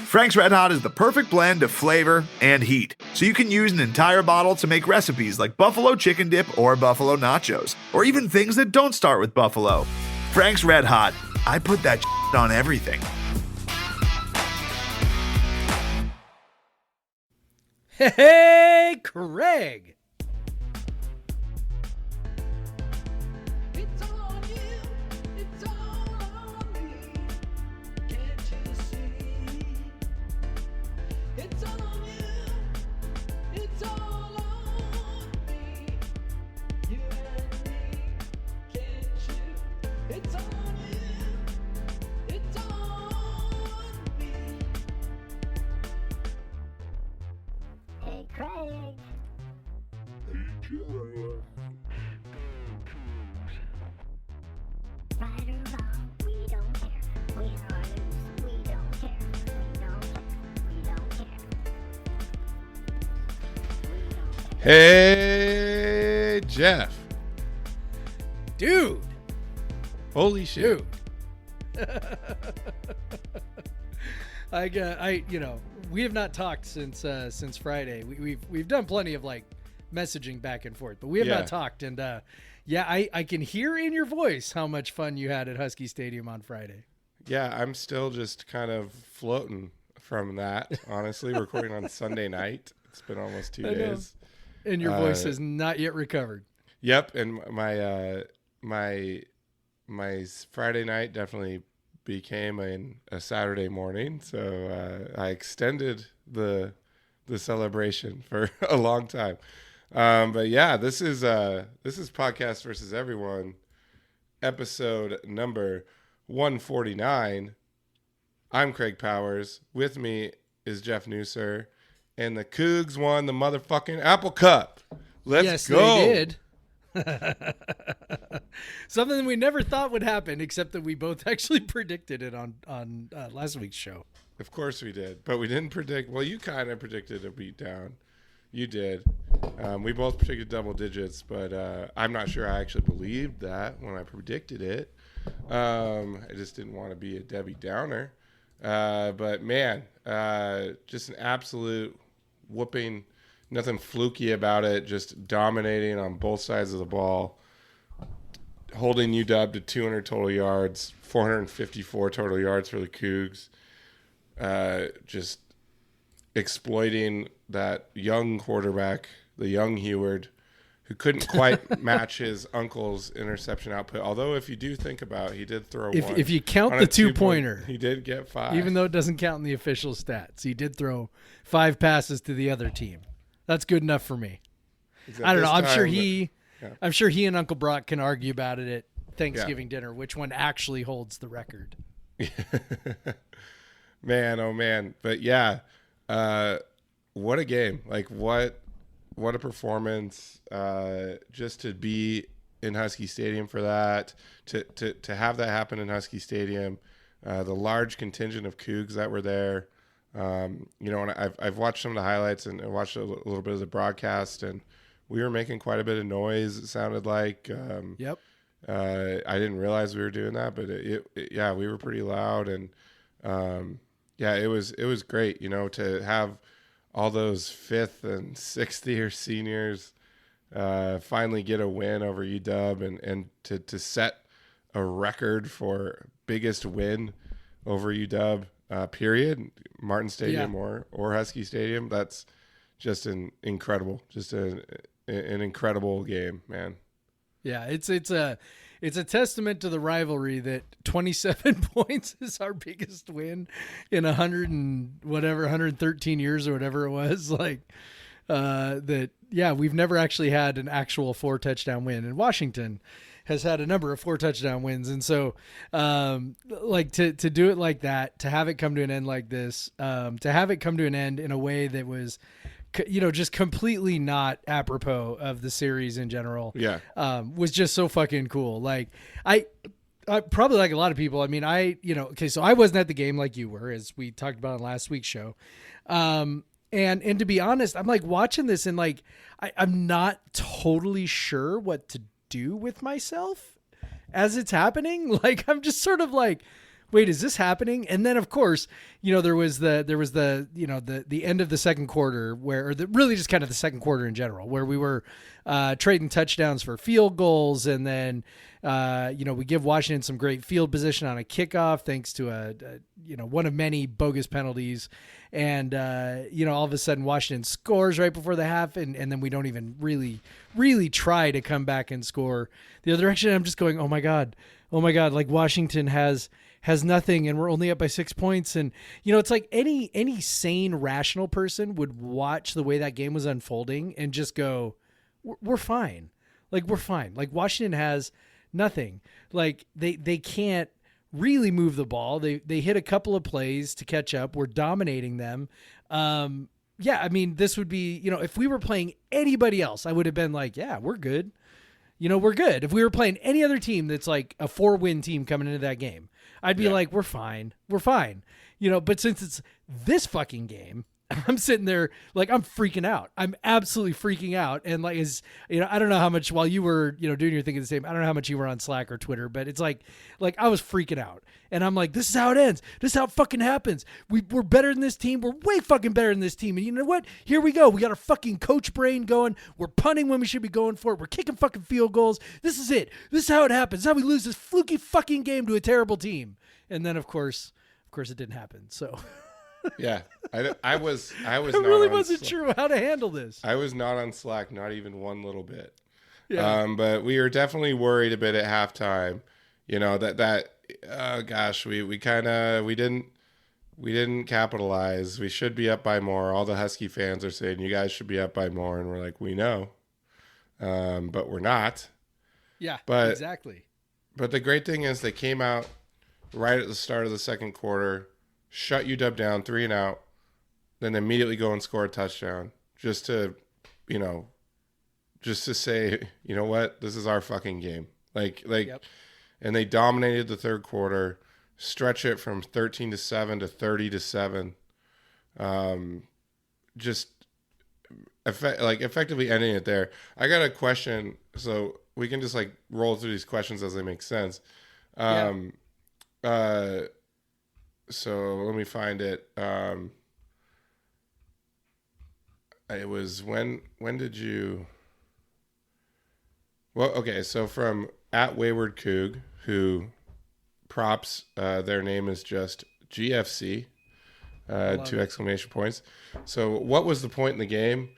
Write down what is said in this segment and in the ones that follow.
Frank's Red Hot is the perfect blend of flavor and heat, so you can use an entire bottle to make recipes like buffalo chicken dip or buffalo nachos, or even things that don't start with buffalo. Frank's Red Hot, I put that on everything. Hey, Craig. Hey, Jeff. Dude. Holy shit. Dude. We have not talked since Friday. We've done plenty of like messaging back and forth, but we have not talked. And I can hear in your voice how much fun you had at Husky Stadium on Friday. Yeah, I'm still just kind of floating from that, honestly, recording on Sunday night. It's been almost 2 days. And your voice has not yet recovered. Yep, and my Friday night definitely became a Saturday morning, so I extended the celebration for a long time. But yeah, this is Podcast versus Everyone, episode number 149. I'm Craig Powers. With me is Jeff Newser. And the Cougs won the motherfucking Apple Cup. Let's go. Yes, they did. Something we never thought would happen, except that we both actually predicted it on last week's show. Of course we did. But we didn't predict. Well, you kind of predicted a beatdown. You did. We both predicted double digits, but I'm not sure I actually believed that when I predicted it. I just didn't want to be a Debbie Downer. But man, just an absolute whooping, nothing fluky about it, just dominating on both sides of the ball, holding UW to 200 total yards, 454 total yards for the Cougs, just exploiting that young quarterback, the young Heward, who couldn't quite match his uncle's interception output. Although if you do think about it, he did throw one. If you count the two-pointer. He did get 5. Even though it doesn't count in the official stats. He did throw 5 passes to the other team. That's good enough for me. I don't know. I'm sure he and Uncle Brock can argue about it at Thanksgiving dinner, which one actually holds the record. Man, oh man. But yeah, what a game. Like what a performance, just to be in Husky Stadium for that, to have that happen in Husky Stadium, the large contingent of Cougs that were there. And I've watched some of the highlights and watched a little bit of the broadcast, and we were making quite a bit of noise. It sounded like, Yep. I didn't realize we were doing that, but we were pretty loud, and it was great, to have all those 5th and 6th year seniors finally get a win over UW and to set a record for biggest win over UW, period, Martin Stadium or Husky Stadium. That's just an incredible game, man. Yeah, it's a testament to the rivalry that 27 points is our biggest win in 113 years or whatever it was. Like we've never actually had an actual 4 touchdown win, and Washington has had a number of 4 touchdown wins. And so to do it like that, to have it come to an end like this, to have it come to an end in a way that was, just completely not apropos of the series in general. Yeah. Was just so fucking cool. Like I probably, like a lot of people, I mean, so I wasn't at the game like you were, as we talked about on last week's show. And to be honest, I'm like watching this and like, I'm not totally sure what to do with myself as it's happening. Like, I'm just sort of like, wait, is this happening? And then of course, there was the end of the second quarter really just kind of the second quarter in general, where we were trading touchdowns for field goals. And then, we give Washington some great field position on a kickoff, thanks to a one of many bogus penalties. And, all of a sudden Washington scores right before the half. And then we don't even really try to come back and score the other direction. I'm just going, oh my God, like Washington has nothing and we're only up by 6 points. And, it's like any sane, rational person would watch the way that game was unfolding and just go, we're fine. Like, we're fine. Like, Washington has nothing. Like, they can't really move the ball. They hit a couple of plays to catch up. We're dominating them. This would be, if we were playing anybody else, I would have been like, yeah, we're good. We're good. If we were playing any other team that's like a 4-win team coming into that game, I'd be like, we're fine. But since it's this fucking game, I'm sitting there like I'm freaking out. I'm absolutely freaking out. And like, I don't know how much while you were, doing your thing at the same, I don't know how much you were on Slack or Twitter, but it's like I was freaking out and I'm like, this is how it ends. This is how it fucking happens. We're better than this team. We're way fucking better than this team. And you know what? Here we go. We got our fucking coach brain going. We're punting when we should be going for it. We're kicking fucking field goals. This is it. This is how it happens. This is how we lose this fluky fucking game to a terrible team. And then of course it didn't happen. So yeah, I was I really wasn't sure how to handle this. I was not on Slack, not even one little bit. Yeah. But we were definitely worried a bit at halftime. We didn't capitalize. We should be up by more. All the Husky fans are saying you guys should be up by more, and we're like, we know, but we're not. Yeah, exactly. But the great thing is they came out right at the start of the second quarter, shut UW down 3 and out, then immediately go and score a touchdown just to say, you know what, this is our fucking game. Yep. And they dominated the third quarter, stretch it from 13-7 to 30-7. Effectively ending it there. I got a question, so we can just like roll through these questions as they make sense. So let me find it. It was when did you? Well, okay. So from @Wayward Coug, who props, their name is just GFC, 2 exclamation points. So what was the point in the game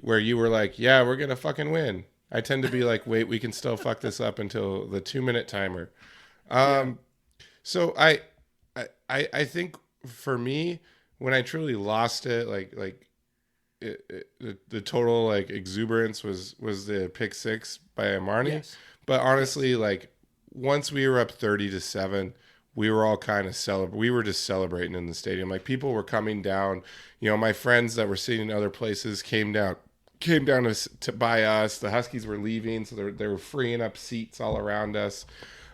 where you were like, yeah, we're going to fucking win? I tend to be like, wait, we can still fuck this up until the 2-minute timer. So I think for me, when I truly lost it, the total like exuberance was the pick 6 by Marnie. Yes. But honestly, like once we were up 30-7, we were all kind of we were just celebrating in the stadium. Like people were coming down, my friends that were sitting in other places came down to buy us. The Huskies were leaving, so they were freeing up seats all around us.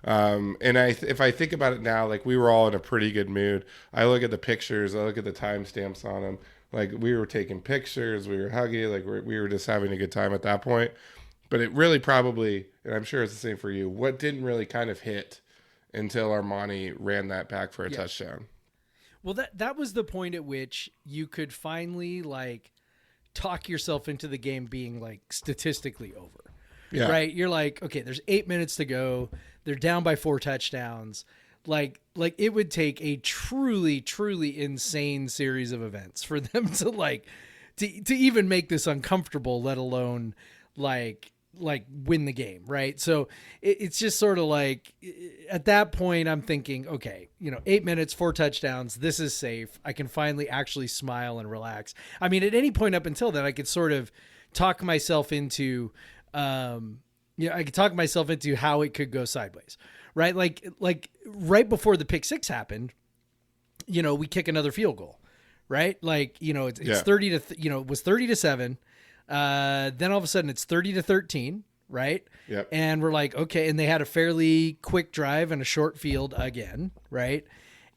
And if I think about it now, like we were all in a pretty good mood. I look at the pictures, I look at the timestamps on them. Like we were taking pictures, we were hugging, like we were just having a good time at that point. But it really probably, and I'm sure it's the same for you, what didn't really kind of hit until Armani ran that back for a touchdown. Well, that was the point at which you could finally like talk yourself into the game being like statistically over. Yeah. Right? You're like, okay, there's 8 minutes to go. They're down by 4 touchdowns. Like it would take a truly, truly insane series of events for them to even make this uncomfortable, let alone like win the game. Right. So it's just sort of like at that point I'm thinking, okay, 8 minutes, 4 touchdowns. This is safe. I can finally actually smile and relax. I mean, at any point up until then, I could sort of talk myself into, I could talk myself into how it could go sideways, right? Like right before the pick 6 happened, we kick another field goal, right? Like, it's 30 to, it was 30-7. Then all of a sudden it's 30-13, right? Yep. And we're like, okay. And they had a fairly quick drive and a short field again, right?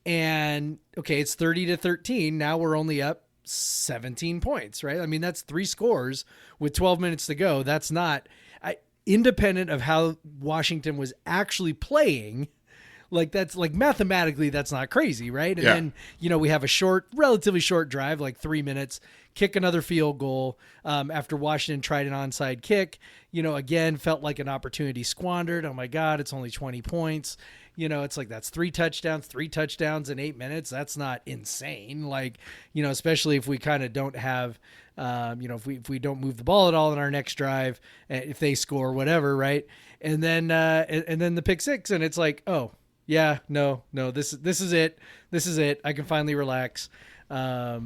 And okay, it's 30-13. Now we're only up 17 points, right? I mean, that's 3 scores with 12 minutes to go. That's not independent of how Washington was actually playing. Like that's like mathematically, that's not crazy, right? And Yeah. then, we have a relatively short drive, like 3 minutes, kick another field goal after Washington tried an onside kick, again, felt like an opportunity squandered. Oh my God, it's only 20 points. It's like that's three touchdowns in 8 minutes. That's not insane. Like, especially if we kind of don't have, if we don't move the ball at all in our next drive, if they score, whatever, right? And then the pick six, and it's like, oh yeah, no, this is it. This is it. I can finally relax. I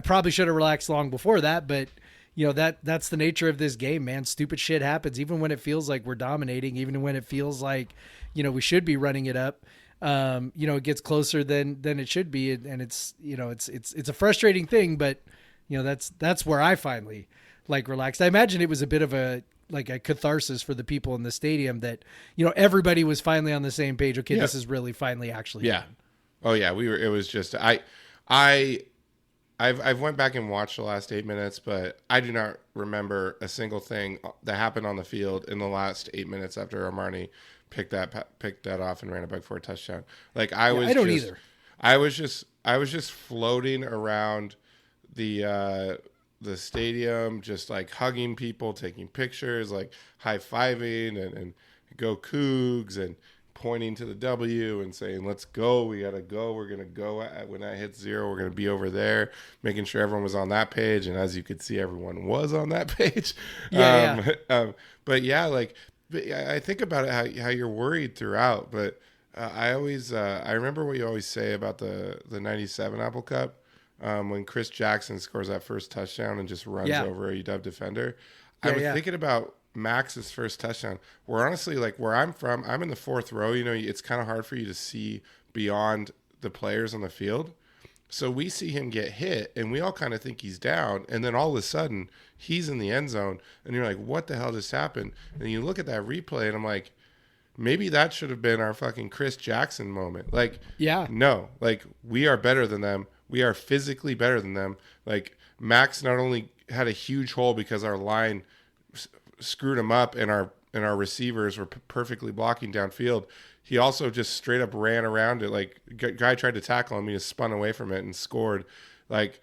probably should have relaxed long before that, but that's the nature of this game, man. Stupid shit happens, even when it feels like we're dominating, even when it feels like, we should be running it up. It gets closer than it should be. And it's a frustrating thing, but that's where I finally like relaxed. I imagine it was a bit of a catharsis for the people in the stadium that, everybody was finally on the same page. Okay. Yeah. This is really finally actually. Yeah. Done. Oh yeah. It was just, I've went back and watched the last 8 minutes, but I do not remember a single thing that happened on the field in the last 8 minutes after Armani picked that off and ran it back for a touchdown. Like I don't either. I was just floating around the stadium, just like hugging people, taking pictures, like high-fiving and go Cougs and pointing to the W and saying, let's go, we gotta go, we're gonna go when that hits 0, we're gonna be over there, making sure everyone was on that page. And as you could see, everyone was on that page. But yeah, like I think about it, how you're worried throughout, but I always I remember what you always say about the 97 Apple Cup, when Chris Jackson scores that first touchdown and just runs over a UW defender. I was thinking about Max's first touchdown, where honestly, like where I'm from, I'm in the fourth row. It's kind of hard for you to see beyond the players on the field. So we see him get hit, and we all kind of think he's down. And then all of a sudden, he's in the end zone, and you're like, what the hell just happened? And you look at that replay, and I'm like, maybe that should have been our fucking Chris Jackson moment. Like, no, like we are better than them. We are physically better than them. Like Max not only had a huge hole because our line screwed him up and our receivers were perfectly blocking downfield, he also just straight up ran around it. Like guy tried to tackle him, he just spun away from it and scored. Like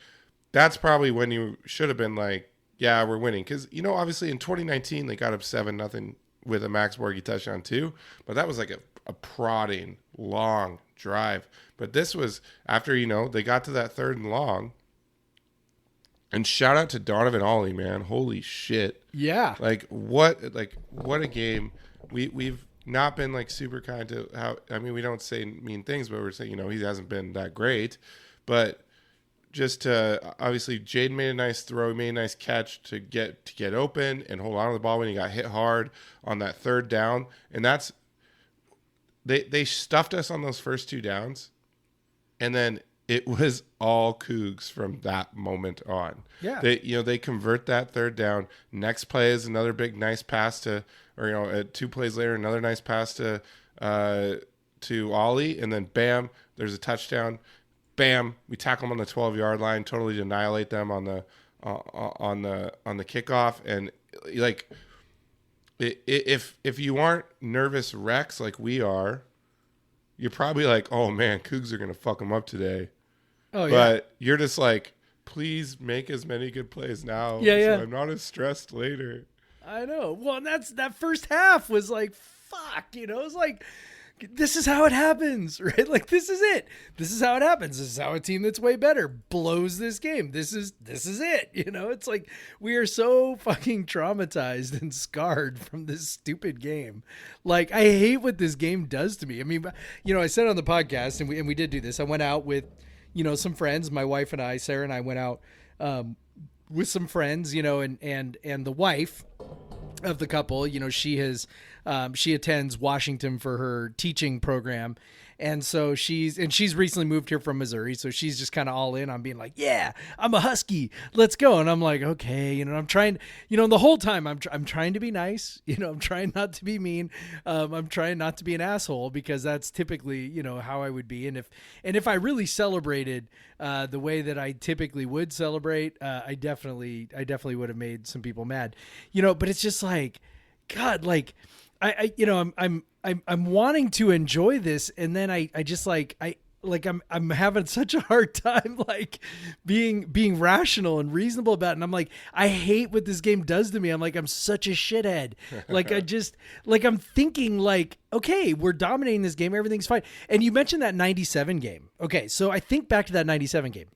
that's probably when you should have been like, yeah, we're winning. Because obviously in 2019 they got up 7-0 with a Max Borghi touchdown too, but that was like a prodding long drive. But this was after they got to that 3rd and long. And shout out to Donovan Ollie, man. Holy shit. Yeah. Like what a game. We've not been like super kind to how, I mean, we don't say mean things, but we're saying, he hasn't been that great. But just to, obviously Jaden made a nice throw, he made a nice catch to get open and hold on to the ball when he got hit hard on that 3rd down. And that's, they stuffed us on those first 2 downs. And then it was all Cougs from that moment on. Yeah. They convert that 3rd down. Next play is another big nice pass to, or 2 plays later, another nice pass to Ollie, and then bam, there's a touchdown. Bam, we tackle them on the 12-yard line, totally annihilate them on the kickoff. And like, if you aren't nervous wrecks like we are, you're probably like, oh man, Cougs are gonna fuck them up today. Oh, yeah. But you're just like, please make as many good plays now. So I'm not as stressed later. I know. Well, and that first half was like, fuck, it was like, this is how it happens, right? Like, this is it. This is how it happens. This is how a team that's way better blows this game. This is it. It's like we are so fucking traumatized and scarred from this stupid game. Like, I hate what this game does to me. I mean, I said on the podcast, and we did do this. I went out with, some friends, my wife and I, Sarah and I went out with some friends, and the wife of the couple, she attends Washington for her teaching program. And so she's recently moved here from Missouri. So she's just kind of all in on being like, yeah, I'm a Husky. Let's go. And I'm like, okay, I'm trying, the whole time I'm trying to be nice. I'm trying not to be mean. I'm trying not to be an asshole, because that's typically, how I would be. And if I really celebrated the way that I typically would celebrate, I definitely would have made some people mad, but it's just like, God, like, I'm wanting to enjoy this, and then I just I'm having such a hard time like being rational and reasonable about it. And I'm like, I hate what this game does to me. I'm like, I'm such a shithead. Like I'm thinking like, okay, we're dominating this game, everything's fine. And you mentioned that 97 game. Okay, so I think back to that 97 game.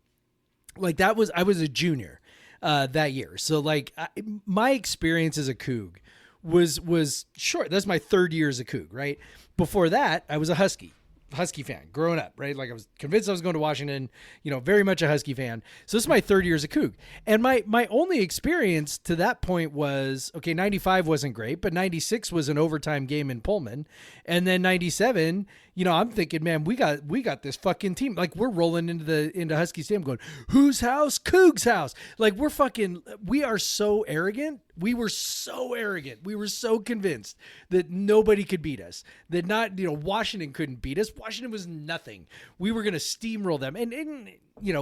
Like I was a junior that year. So like my experience as a Coug was short. That's my third year as a Coug, right? Before that, I was a Husky fan growing up, right? Like I was convinced I was going to Washington, very much a Husky fan. So this is my third year as a Coug. And my only experience to that point was, okay, 95 wasn't great, but 96 was an overtime game in Pullman. And then 97, I'm thinking, man, we got this fucking team. Like we're rolling into Husky Stadium going, whose house? Coug's house. Like we are so arrogant. We were so arrogant. We were so convinced that nobody could beat us, that Washington couldn't beat us. Washington was nothing. We were going to steamroll them. And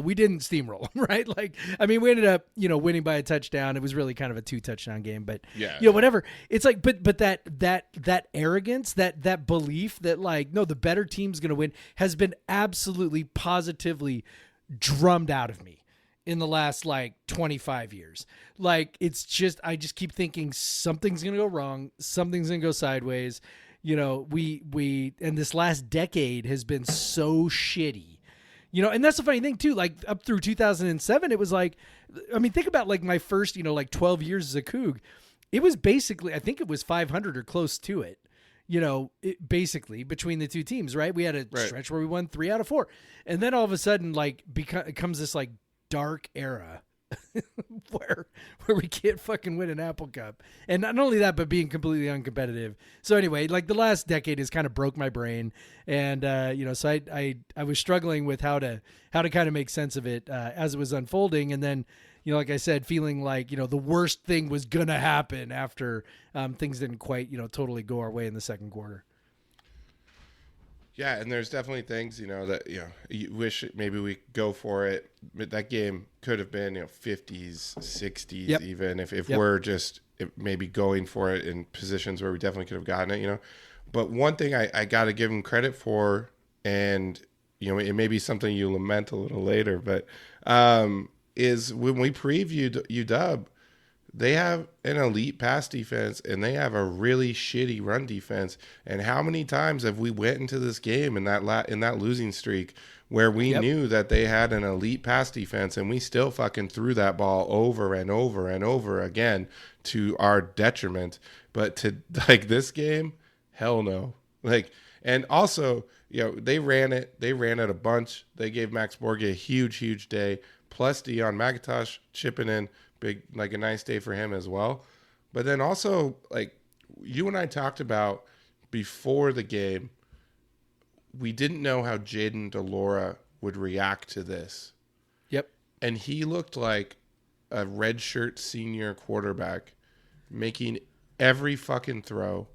we didn't steamroll them, right? Like, I mean, we ended up, winning by a touchdown. It was really kind of a 2-touchdown game, but whatever. It's like, but that arrogance, that belief that like, no, the better team's going to win has been absolutely positively drummed out of me in the last like 25 years. Like I just keep thinking something's going to go wrong. Something's going to go sideways. We and this last decade has been so shitty, and that's the funny thing too. Like up through 2007, it was like, I mean, think about like my first, like 12 years as a Coug. It was basically, I think it was 500 or close to it. Basically between the two teams, right? We had a stretch where we won 3 out of 4. And then all of a sudden, like, it comes this like dark era where we can't fucking win an Apple Cup. And not only that, but being completely uncompetitive. So anyway, like the last decade has kind of broke my brain. And, so I was struggling with how to kind of make sense of it as it was unfolding. And then, like I said, feeling like, the worst thing was going to happen after things didn't quite, totally go our way in the second quarter. Yeah, and there's definitely things, that, you wish maybe we go for it. But that game could have been, 50s, 60s, even if we're just maybe going for it in positions where we definitely could have gotten it, But one thing I got to give them credit for, and, it may be something you lament a little later, but is when we previewed UW, they have an elite pass defense and they have a really shitty run defense. And how many times have we went into this game in that losing streak where we knew that they had an elite pass defense and we still fucking threw that ball over and over and over again to our detriment. But to like this game, hell no. Like, and also, they ran it a bunch. They gave Max Borgia a huge day. Plus Dion McIntosh chipping in big, like a nice day for him as well. But then also, like you and I talked about before the game, we didn't know how Jaden DeLora would react to this. Yep. And he looked like a redshirt senior quarterback making every fucking throw,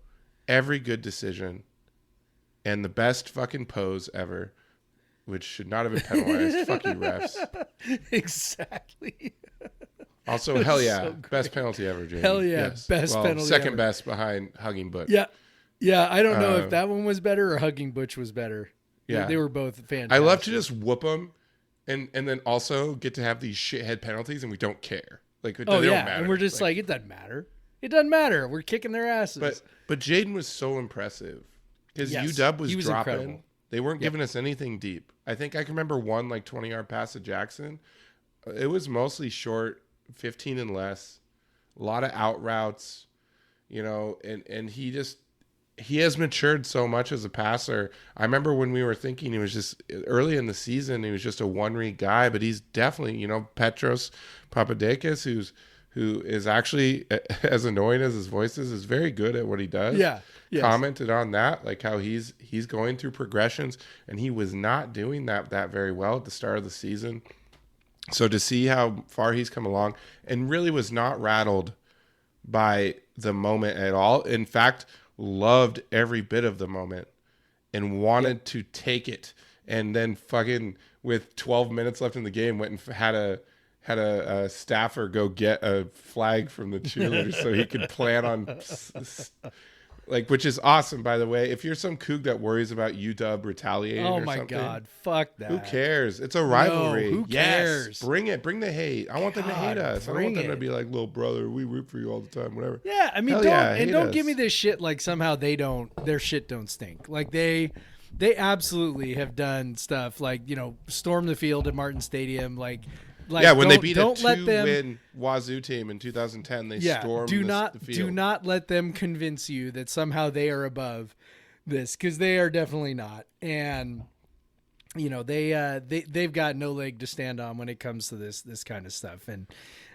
every good decision, and the best fucking pose ever. Which should not have been penalized. Fuck you, refs. Exactly. Also, hell yeah. So best penalty ever, James. Hell yeah. Yes. Best penalty second ever. Best behind Hugging Butch. Yeah. Yeah. I don't know if that one was better or Hugging Butch was better. Yeah. They were both fantastic. I love to just whoop them and then also get to have these shithead penalties and we don't care. Like, they don't matter. And we're just like, it doesn't matter. It doesn't matter. We're kicking their asses. But Jaden was so impressive because UW was dropping. Incredible. They weren't giving us anything deep. I think I can remember one like 20-yard pass to Jackson. It was mostly short, 15 and less, a lot of out routes, and he has matured so much as a passer. I remember when we were thinking he was just early in the season, he was just a one-read guy, but he's definitely, Petros Papadakis, who is actually, as annoying as his voice is very good at what he does. Yeah. Yes. Commented on that, like how he's going through progressions, and he was not doing that very well at the start of the season. So to see how far he's come along, and really was not rattled by the moment at all. In fact, loved every bit of the moment and wanted to take it. And then fucking with 12 minutes left in the game, went and had a staffer go get a flag from the cheerleaders so he could plan on Like, which is awesome, by the way. If you're some Coug that worries about UW retaliating Oh or my something, God, fuck that. who cares? It's a rivalry. No, who cares? Yes, bring it. Bring the hate. I want them to hate us. I don't want them to it. be like, little brother, we root for you all the time, whatever. Yeah, I mean, Hell don't yeah, and hate don't us. give me this shit like somehow their shit don't stink. Like they absolutely have done stuff like, you know, storm the field at Martin Stadium, like yeah, when they beat a don't let them 2-win Wazoo team in 2010, they stormed the field. Do not let them convince you that somehow they are above this, because they are definitely not. And you know, they've got no leg to stand on when it comes to this kind of stuff. And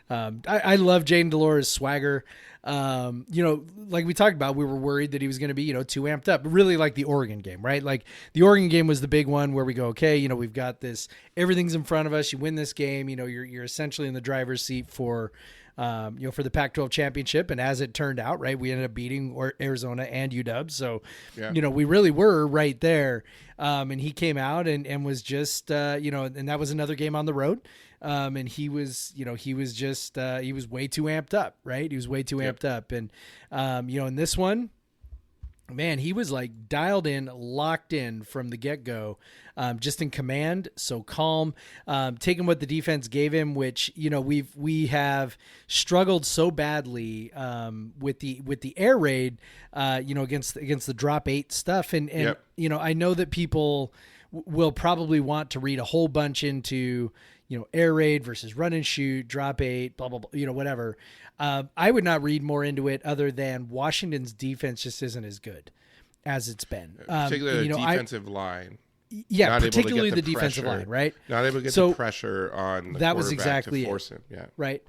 I love Jaden Delores' swagger. You know, like we talked about, we were worried that he was going to be, you know, too amped up. Really, like the Oregon game, right? Like the Oregon game was the big one where we go, okay, you know, we've got this, everything's in front of us. You win this game, you know, you're essentially in the driver's seat for, you know, for the Pac-12 championship. And as it turned out, right, we ended up beating Arizona and UW. So, you know, we really were right there. And he came out and was just, you know, and that was another game on the road. And he was, you know, he was just, he was way too amped up, right? He was way too amped up. And, you know, in this one, man, he was like dialed in, locked in from the get-go, just in command, so calm, taking what the defense gave him, which, you know, we have struggled so badly with the air raid, you know, against the drop 8 stuff. And you know, I know that people will probably want to read a whole bunch into, you know, air raid versus run and shoot, drop 8, blah, blah, blah, you know, whatever. I would not read more into it other than Washington's defense just isn't as good as it's been. Particularly you know, the defensive line. Yeah, not particularly able to get the defensive pressure, line, right? Not able to get the pressure on the that was quarterback exactly to force it, him. Yeah. Right.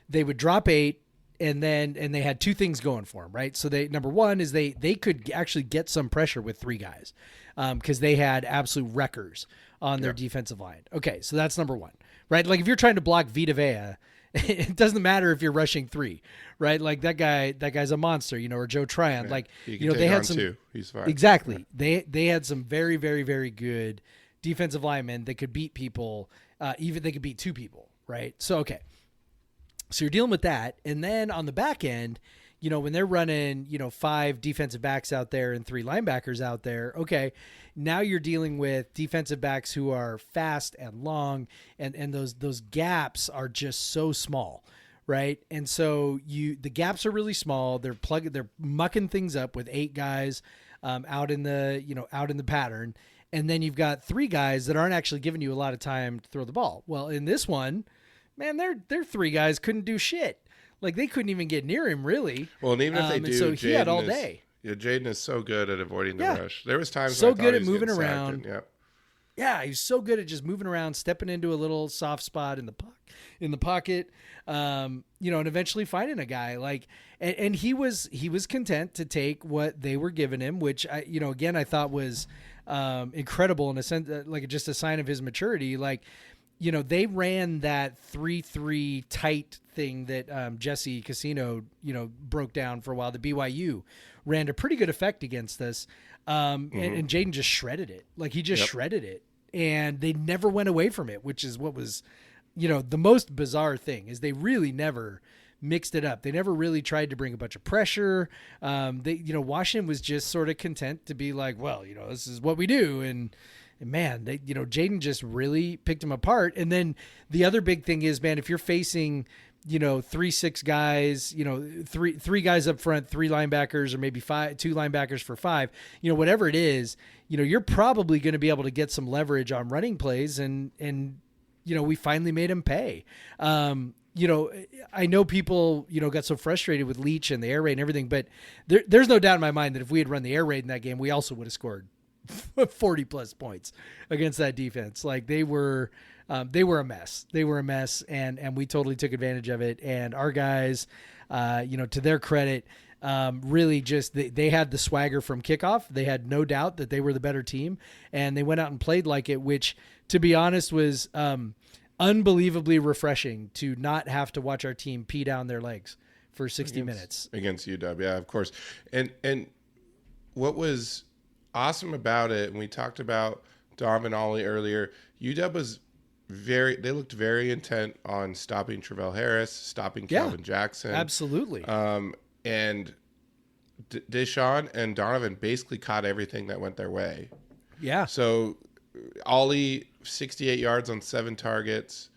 They would drop 8, and they had 2 things going for them, right? So number one is they could actually get some pressure with 3 guys, because they had absolute wreckers on their defensive line. Okay, so that's number one, right? Like if you're trying to block Vita Vea, it doesn't matter if you're rushing 3, right? Like that guy's a monster, you know, or Joe Tryon. Like, you know, they had some 2. He's fine. Exactly. They had some very, very, very good defensive linemen that could beat people. Even they could beat 2 people, right? So okay. So you're dealing with that. And then on the back end, you know, when they're running, you know, 5 defensive backs out there and 3 linebackers out there, okay, now you're dealing with defensive backs who are fast and long, and those gaps are just so small, right? And so the gaps are really small. They're mucking things up with 8 guys out in the pattern, and then you've got 3 guys that aren't actually giving you a lot of time to throw the ball. Well, in this one, man, their 3 guys couldn't do shit. Like they couldn't even get near him, really. Well, and even if they do, so he had all day. Yeah, Jaden is so good at avoiding the rush. There was times so when I thought good he at was moving getting sacked, around. and, Yeah, he's so good at just moving around, stepping into a little soft spot in the pocket, you know, and eventually finding a guy like, and he was content to take what they were giving him, which I, you know, again, I thought was incredible in a sense, like just a sign of his maturity. Like, you know, they ran that 3-3 tight thing that Jesse Casino, you know, broke down for a while. The BYU ran a pretty good effect against us. And Jaden just shredded it. Like he just shredded it, and they never went away from it, which is what was, you know, the most bizarre thing is they really never mixed it up. They never really tried to bring a bunch of pressure. You know, Washington was just sort of content to be like, well, you know, this is what we do. And man, you know, Jaden just really picked him apart. And then the other big thing is, man, if you're facing, you know, 3-6 guys, you know, three guys up front, 3 linebackers, or maybe 2 linebackers for 5, you know, whatever it is, you know, you're probably going to be able to get some leverage on running plays. And, you know, we finally made him pay. You know, I know people, you know, got so frustrated with Leach and the air raid and everything, but there's no doubt in my mind that if we had run the air raid in that game, we also would have scored 40 plus points against that defense. Like they were a mess. They were a mess, and we totally took advantage of it. And our guys, you know, to their credit, really just they had the swagger from kickoff. They had no doubt that they were the better team, and they went out and played like it, which, to be honest, was unbelievably refreshing to not have to watch our team pee down their legs for 60 minutes against UW. Yeah, of course. And what was awesome about it, and we talked about Dom and Ollie earlier, UW was they looked very intent on stopping Travell Harris, stopping Calvin Jackson. Absolutely. And Deshaun and Donovan basically caught everything that went their way. Yeah. So Ollie 68 yards on 7 targets,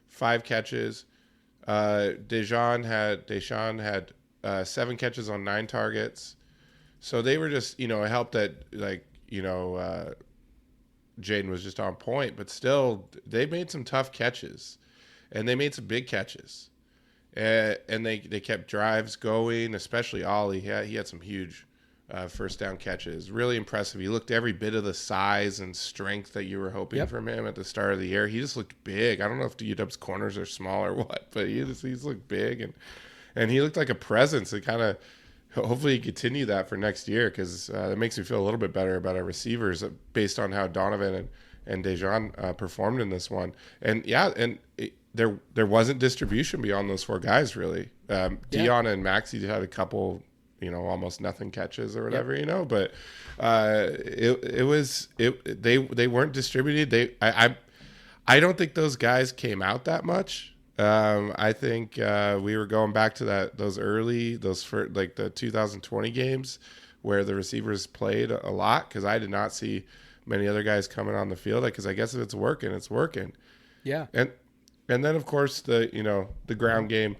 5 catches. Deshaun had 7 catches on 9 targets. So they were just, it helped that Jaden was just on point, but still they made some tough catches, and they made some big catches, and they kept drives going. Especially Ollie, he had some huge first down catches. Really impressive. He looked every bit of the size and strength that you were hoping from him at the start of the year. He just looked big. I don't know if UW's corners are small or what, but he's looked big, and he looked like a presence. It kind of. Hopefully you continue that for next year, because it makes me feel a little bit better about our receivers based on how Donovan and Dejan performed in this one. And there wasn't distribution beyond those 4 guys really. Dion and Maxie had a couple, almost nothing catches or whatever, but they weren't distributed. I don't think those guys came out that much. I think we were going back to the 2020 games where the receivers played a lot, because I did not see many other guys coming on the field. Because I guess if it's working, it's working. Yeah. And then of course the ground game.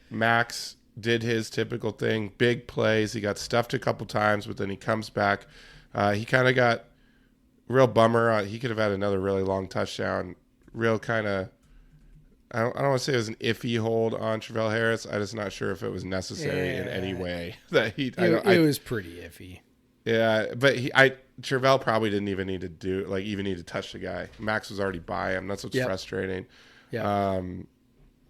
Max did his typical thing, big plays. He got stuffed a couple times, but then he comes back. He kind of got real bummer. He could have had another really long touchdown. Real kind of. I don't want to say it was an iffy hold on Travell Harris. I'm just not sure if it was necessary in any way. It was pretty iffy. Yeah, but Travell probably didn't even need to touch the guy. Max was already by him. That's what's frustrating. Yeah. And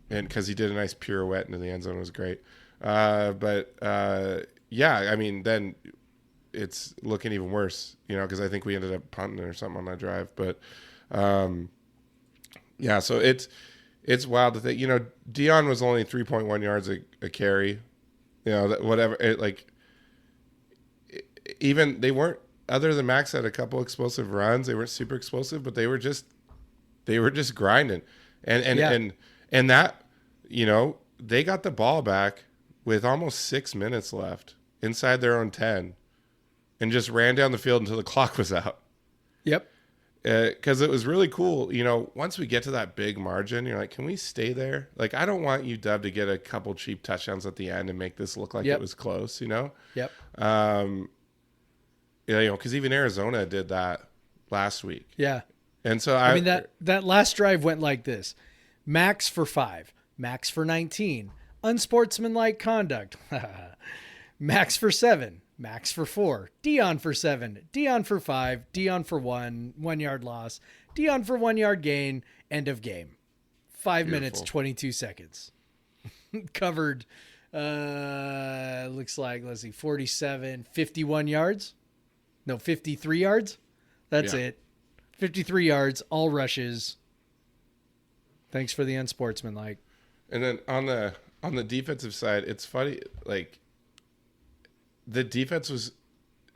because he did a nice pirouette into the end zone, it was great. Then it's looking even worse, because I think we ended up punting or something on that drive. But so it's wild to think. Dion was only 3.1 yards a carry. Whatever. Even they weren't. Other than Max had a couple explosive runs. They weren't super explosive, but they were just grinding. And that they got the ball back with almost 6 minutes left inside their own 10, and just ran down the field until the clock was out. Yep. Because it was really cool. Once we get to that big margin, you're like, can we stay there? I don't want UW to get a couple cheap touchdowns at the end and make this look like it was close, Yep. Because even Arizona did that last week. Yeah. And so that last drive went like this: Max for 5, Max for 19, unsportsmanlike conduct, Max for 7. Max for 4, Dion for 7, Dion for 5, Dion for 1 yard loss, Dion for 1 yard gain, end of game. 5 minutes, 22 seconds. Covered, looks like, 47, 51 yards. No, 53 yards. That's it. 53 yards, all rushes. Thanks for the unsportsmanlike. And then on the defensive side, it's funny, the defense was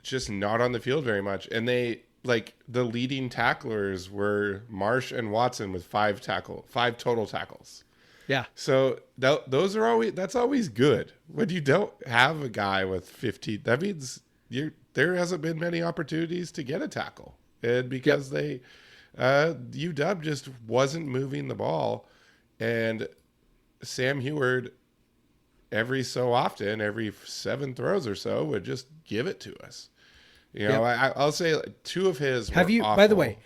just not on the field very much. And the leading tacklers were Marsh and Watson with 5 total tackles. Yeah. So that's always good. When you don't have a guy with 50, that means there hasn't been many opportunities to get a tackle. And because UW just wasn't moving the ball, and Sam Heward, every so often, every 7 throws or so, would just give it to us. I'll say 2 of his were awful. By the way,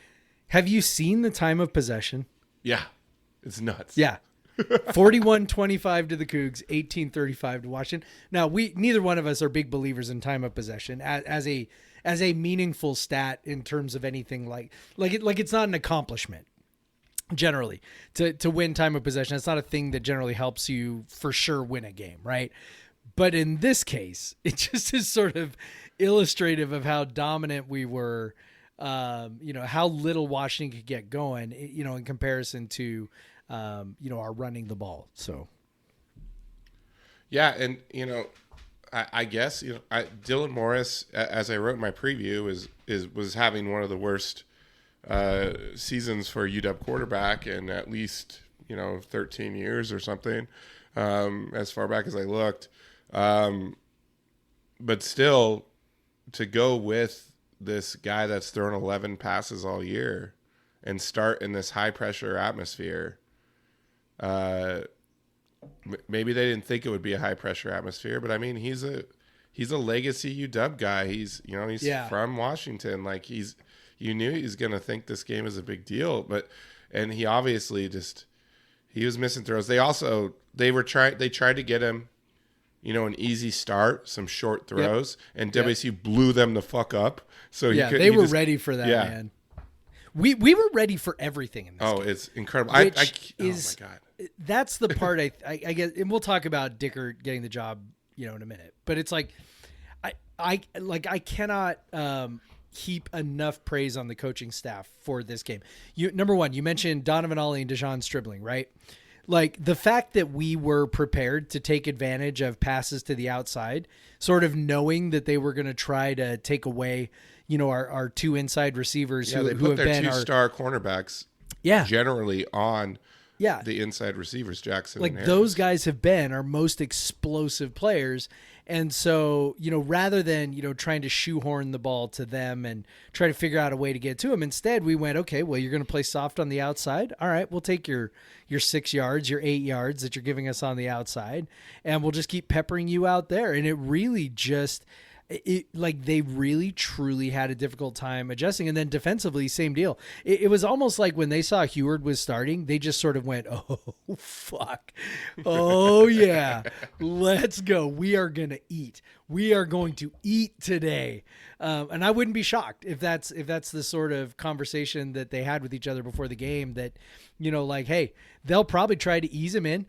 have you seen the time of possession? Yeah. It's nuts. Yeah. 41-25 to the Cougs, 18-35 to Washington. Now, neither one of us are big believers in time of possession as a meaningful stat in terms of anything like it's not an accomplishment. Generally, to win time of possession, it's not a thing that generally helps you for sure win a game, right? But in this case, it just is sort of illustrative of how dominant we were, how little Washington could get going, in comparison to, our running the ball. So, yeah, and I guess Dylan Morris, as I wrote in my preview, was having one of the worst seasons for a UW quarterback in at least 13 years or something, as far back as I looked. but still, to go with this guy that's thrown 11 passes all year and start in this high pressure atmosphere, maybe they didn't think it would be a high pressure atmosphere, but I mean, he's a legacy UW guy. He's from Washington. Like you knew he's going to think this game is a big deal, and he obviously he was missing throws. They tried to get him, an easy start, some short throws, and WSU blew them the fuck up. So they were ready for that, man. We were ready for everything in this game. Oh, it's incredible. Oh my God. That's the part I guess, and we'll talk about Dickert getting the job, in a minute. But it's like I cannot heap enough praise on the coaching staff for this game. Number one, you mentioned Donovan Ollie and Dejon Stribling, right? Like the fact that we were prepared to take advantage of passes to the outside, sort of knowing that they were going to try to take away, our two inside receivers who have been our 2-star cornerbacks generally on the inside receivers, Jackson and Harris. Those guys have been our most explosive players. And so, rather than, trying to shoehorn the ball to them and try to figure out a way to get to them, instead we went, okay, well, you're going to play soft on the outside. All right, we'll take your 6 yards, your 8 yards that you're giving us on the outside, and we'll just keep peppering you out there. And it really they really truly had a difficult time adjusting. And then defensively, same deal. It was almost like when they saw Heward was starting, they just sort of went, oh, fuck. Oh, yeah. Let's go. We are going to eat. We are going to eat today. And I wouldn't be shocked if that's the sort of conversation that they had with each other before the game that, hey, they'll probably try to ease him in,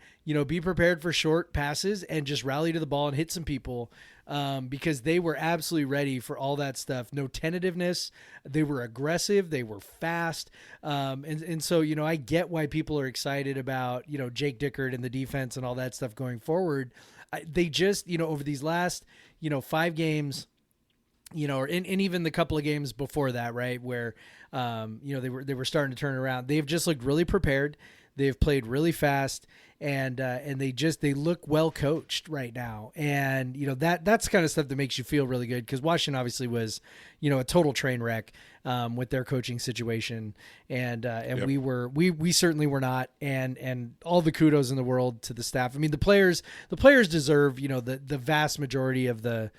be prepared for short passes and just rally to the ball and hit some people. Because they were absolutely ready for all that stuff. No tentativeness. They were aggressive. They were fast. And so, I get why people are excited about, Jake Dickert and the defense and all that stuff going forward. They just, over these last, 5 games, and even the couple of games before that, right, where, they were starting to turn around. They've just looked really prepared. They've played really fast, and they look well coached right now. And that's the kind of stuff that makes you feel really good, because Washington obviously was a total train wreck with their coaching situation, and yep. we certainly were not. And all the kudos in the world to the staff. I mean, the players deserve the vast majority of the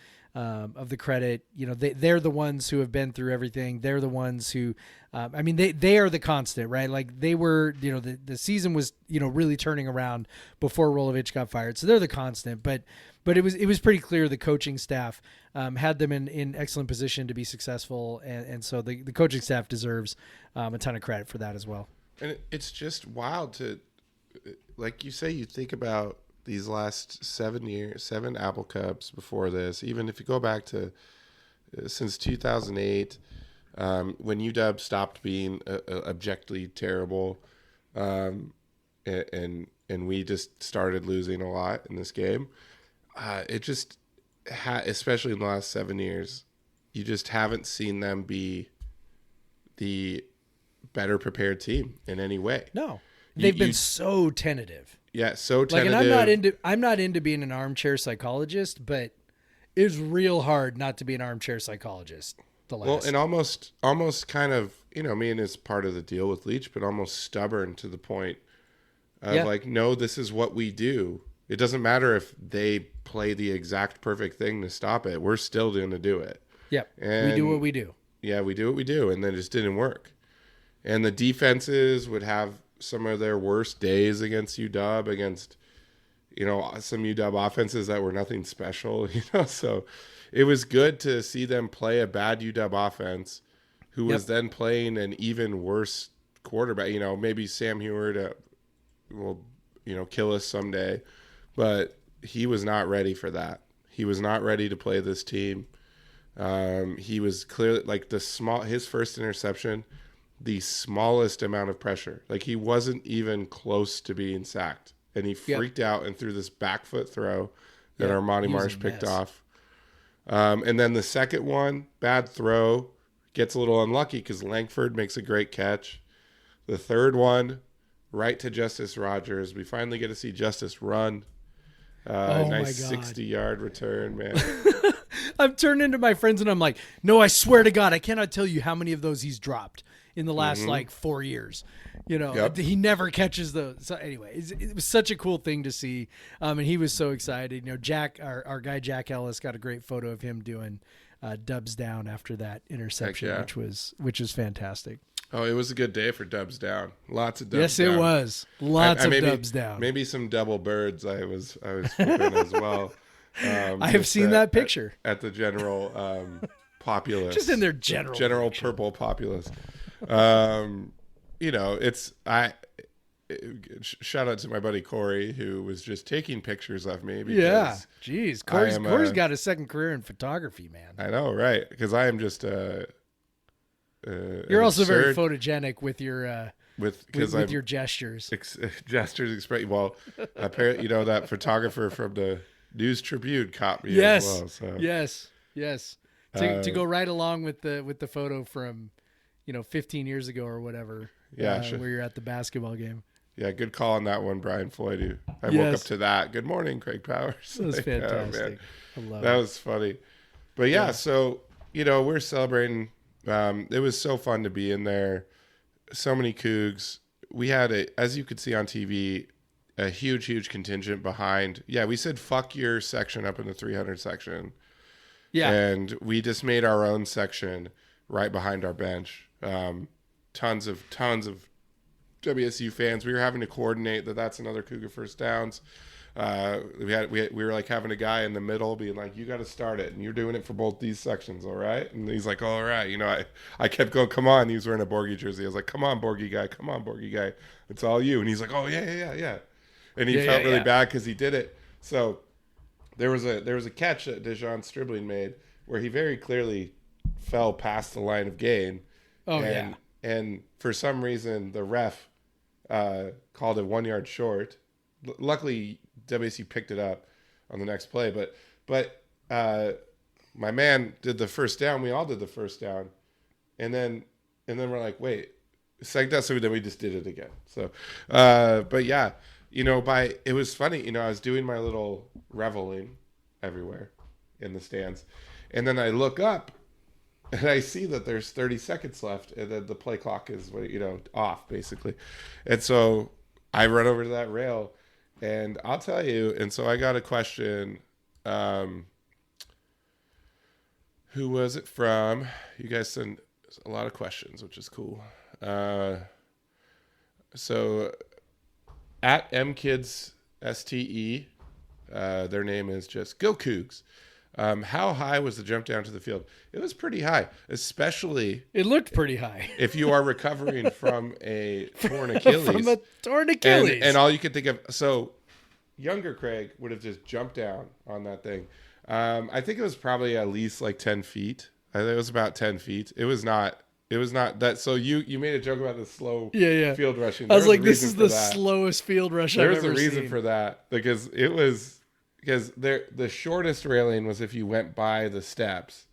credit. They're the ones who have been through everything. They're the ones who, they are the constant, right? Like they were, the season was, really turning around before Rolovich got fired. So they're the constant, but it was pretty clear the coaching staff had them in excellent position to be successful. And so the coaching staff deserves a ton of credit for that as well. And it's just wild to, like you say, you think about these last 7 Apple Cups before this, even if you go back to since 2008, when UW stopped being objectively terrible, and we just started losing a lot in this game, it just especially in the last 7 years, you just haven't seen them be the better prepared team in any way. No, they've been so tentative. Yeah, so tentative. And I'm not into being an armchair psychologist, but it's real hard not to be an armchair psychologist. And almost kind of, it's part of the deal with Leach, but almost stubborn to the point of no, this is what we do. It doesn't matter if they play the exact perfect thing to stop it. We're still going to do it. Yep. And we do what we do. Yeah, we do what we do, and then it just didn't work. And the defenses would have some of their worst days against UW, against, some UW offenses that were nothing special, So it was good to see them play a bad UW offense who was then playing an even worse quarterback. Maybe Sam Heward will, kill us someday, but he was not ready for that. He was not ready to play this team. He was clearly his first interception, the smallest amount of pressure. Like he wasn't even close to being sacked. And he freaked out and threw this back foot throw that Armani Marsh picked off. And then the second one, bad throw, gets a little unlucky because Langford makes a great catch. The third one, right to Justice Rogers. We finally get to see Justice run. Nice 60-yard return, man. I'm turning to my friends and I'm like, no, I swear to God, I cannot tell you how many of those he's dropped in the last like 4 years. He never catches those. So anyway, it was such a cool thing to see. And he was so excited. Jack, our guy, Jack Ellis, got a great photo of him doing dubs down after that interception, which was fantastic. Oh, it was a good day for dubs down. Lots of dubs Yes, down. it was. Lots of dubs down. Maybe some double birds I was flipping as well. I have seen that picture. At the general populace. Just in their general purple populace. Shout out to my buddy Corey, who was just taking pictures of me. Because geez. Corey's got a second career in photography, man. I know, right? Because I am just you're also very photogenic with your with your gestures. Gestures express. Well, apparently, that photographer from the News Tribune caught me as well. So. Yes. To go right along with the photo from 15 years ago or whatever. Where you're at the basketball game. Yeah, good call on that one, Brian Floyd. I woke up to that. Good morning, Craig Powers. That was fantastic. I love that. Was funny. But so we're celebrating. It was so fun to be in there. So many Cougs. We had as you could see on TV, a huge contingent behind. Yeah, we said fuck your section up in the 300 section. Yeah, and we just made our own section right behind our bench. Tons of WSU fans. We were having to coordinate that's another Cougar first downs. We were like having a guy in the middle being like, you got to start it, and you're doing it for both these sections, all right? And he's like, all right. I kept going, come on. He was wearing a Borgie jersey. I was like, come on, Borgie guy, it's all you. And he's like, oh yeah. And he felt really bad because he did it. So there was a catch that Dejon Stribling made where he very clearly fell past the line of gain. And for some reason the ref called it 1 yard short. Luckily WSU picked it up on the next play, but my man did the first down. We all did the first down, and then we're like, wait, second down. So then we just did it again. So, but yeah, it was funny. I was doing my little reveling everywhere in the stands, and then I look up. And I see that there's 30 seconds left, and then the play clock is, off, basically. And so I run over to that rail, and I'll tell you, and so I got a question. Who was it from? You guys send a lot of questions, which is cool. So at MKidsSTE, their name is just Go Cougs. How high was the jump down to the field? It was pretty high, especially. It looked pretty high. If you are recovering from a torn Achilles. From a torn Achilles. And all you could think of. So younger Craig would have just jumped down on that thing. I think it was probably at least like 10 feet. I think it was about 10 feet. It was not that. So you made a joke about the slow field rushing. I was like, this is the slowest field rush I've ever seen. There's a reason for that because the shortest railing was if you went by the steps.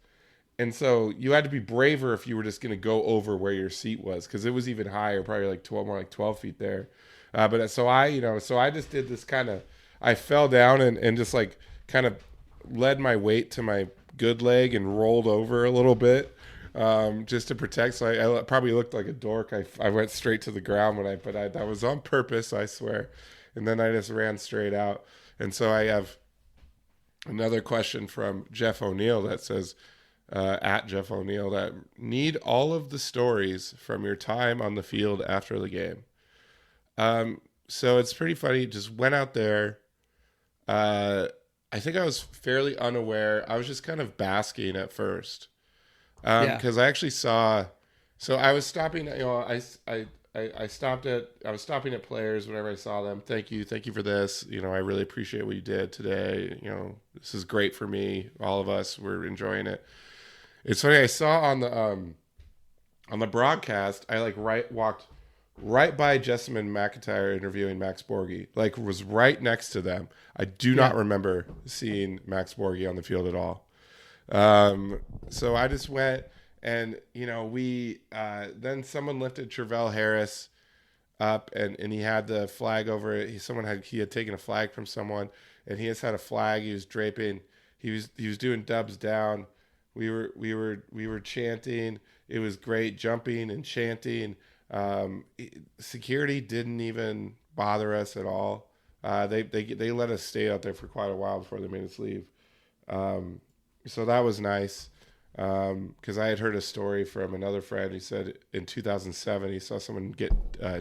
And so you had to be braver if you were just going to go over where your seat was, because it was even higher, probably like 12 feet there. So I just did this kind of, I fell down and just like kind of led my weight to my good leg and rolled over a little bit just to protect. So I probably looked like a dork. I went straight to the ground but that was on purpose, I swear. And then I just ran straight out. And so I have another question from Jeff O'Neill that says, at Jeff O'Neill, that need all of the stories from your time on the field after the game. So it's pretty funny. Just went out there. I think I was fairly unaware. I was just kind of basking at first. Because I actually saw, so I was stopping, I was stopping at players whenever I saw them. Thank you for this. I really appreciate what you did today. This is great for me. All of us, we're enjoying it. It's funny. I saw on the broadcast, I walked right by Jessamine McIntyre interviewing Max Borghi. Was right next to them. I do not remember seeing Max Borghi on the field at all. So I just went. And, we then someone lifted Travell Harris up and he had the flag over it. He had taken a flag from someone, and he just had a flag he was draping. he was doing dubs down. We were chanting. It was great, jumping and chanting. Security didn't even bother us at all. They let us stay out there for quite a while before they made us leave. So that was nice. Because I had heard a story from another friend who said in 2007 he saw someone get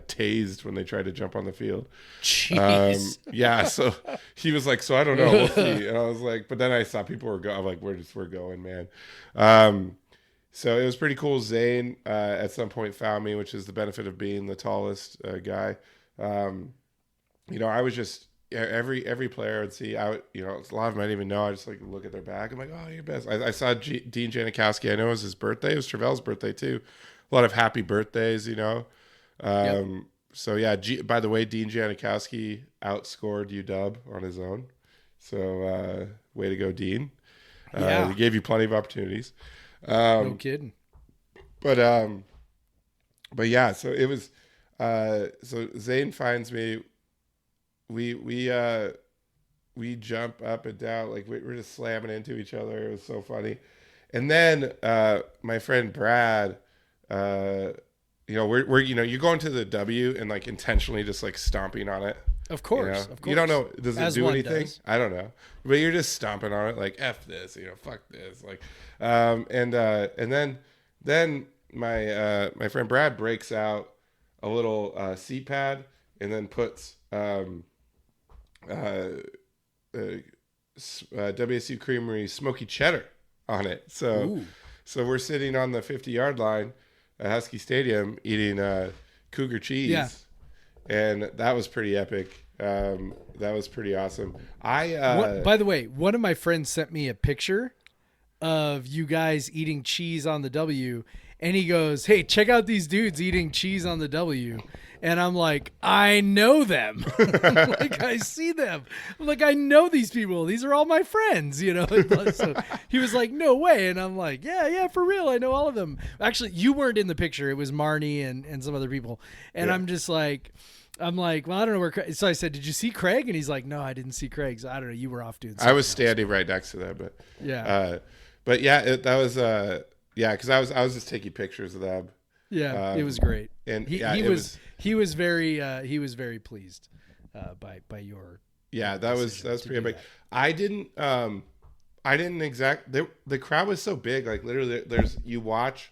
tased when they tried to jump on the field. Jeez. Yeah, so he was like, so I don't know, we'll see. And I was like, but then I saw people were going. I'm like, we're going, man. So it was pretty cool. Zane at some point found me, which is the benefit of being the tallest guy. I was just every player I would see. A lot of them I didn't even know. I just like look at their back. I'm like, oh, you're best. I saw Dean Janikowski. I know it was his birthday. It was Travell's birthday too. A lot of happy birthdays, Yep. So yeah. By the way, Dean Janikowski outscored UW on his own. So way to go, Dean. He gave you plenty of opportunities. No kidding. But yeah, so it was so Zane finds me. We jump up and down, like we're just slamming into each other. It was so funny. And then my friend Brad, we're you're going to the W and like intentionally just like stomping on it. Of course, of course. You don't know, does it do anything? Does. I don't know, but you're just stomping on it, like F this, fuck this, like, and then my friend Brad breaks out a little seat pad and then puts WSU Creamery smoky cheddar on it. So we're sitting on the 50-yard line at Husky Stadium eating Cougar cheese. Yeah. And that was pretty epic. That was pretty awesome. By the way, one of my friends sent me a picture of you guys eating cheese on the W, and he goes, "Hey, check out these dudes eating cheese on the W." And I'm like, I know them. Like, I see them. I'm like, I know these people. These are all my friends, So he was like, no way. And I'm like, yeah, for real. I know all of them. Actually, you weren't in the picture. It was Marnie and some other people. And I'm just like, well, I don't know where. So I said, did you see Craig? And he's like, no, I didn't see Craig. So I don't know. You were off doing something I was standing right next to that, but yeah. But yeah, that was because I was just taking pictures of them. Yeah, it was great, and he was very pleased by your. Yeah, that was pretty big. I didn't the crowd was so big, like literally you watch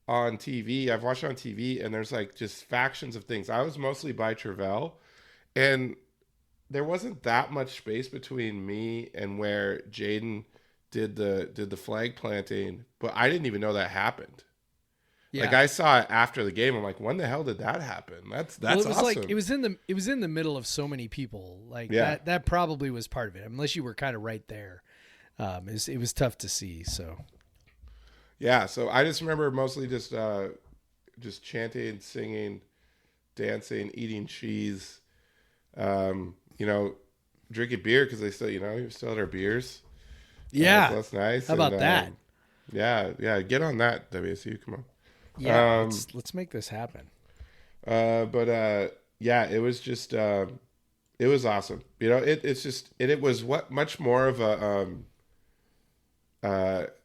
on TV. I've watched it on TV, and there's like just factions of things. I was mostly by Travell, and there wasn't that much space between me and where Jaden did the flag planting, but I didn't even know that happened. Yeah. Like I saw it after the game. I'm like, when the hell did that happen? That's it was awesome. Like it was in the middle of so many people. Like that probably was part of it. Unless you were kind of right there. It was tough to see. So yeah. So I just remember mostly just chanting, singing, dancing, eating cheese, drinking beer because they still, you still had our beers. Yeah. So that's nice. How about that? Yeah. Get on that, WSU. Come on. Yeah, let's make this happen. But it was just it was awesome. It was much more of a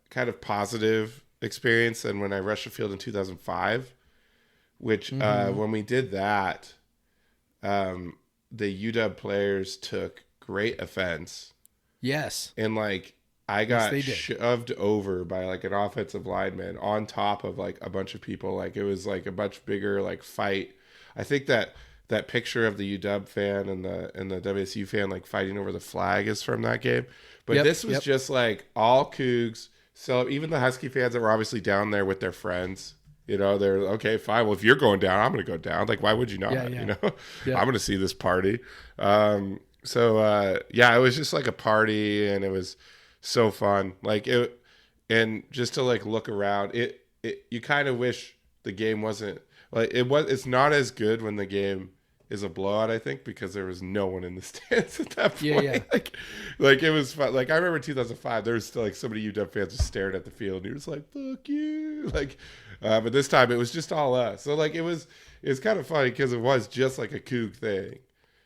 kind of positive experience than when I rushed the field in 2005, which when we did that, the UW players took great offense. Yes, and like. I got shoved over by like an offensive lineman on top of like a bunch of people. Like it was like a much bigger like fight. I think that picture of the UW fan and the WSU fan like fighting over the flag is from that game. But this was just like all Cougs. So even the Husky fans that were obviously down there with their friends, they're okay, fine. Well, if you're going down, I'm going to go down. Like, why would you not? I'm going to see this party. It was just like a party, and it was so fun, like it, and just to like look around it you kind of wish the game wasn't like it's not as good when the game is a blowout, I think, because there was no one in the stands at that point. Like it was fun. Like I remember 2005 there was still like so many UW fans just stared at the field and he was like, fuck you, like but this time it was just all us, so like it was kind of funny because it was just like a Coug thing,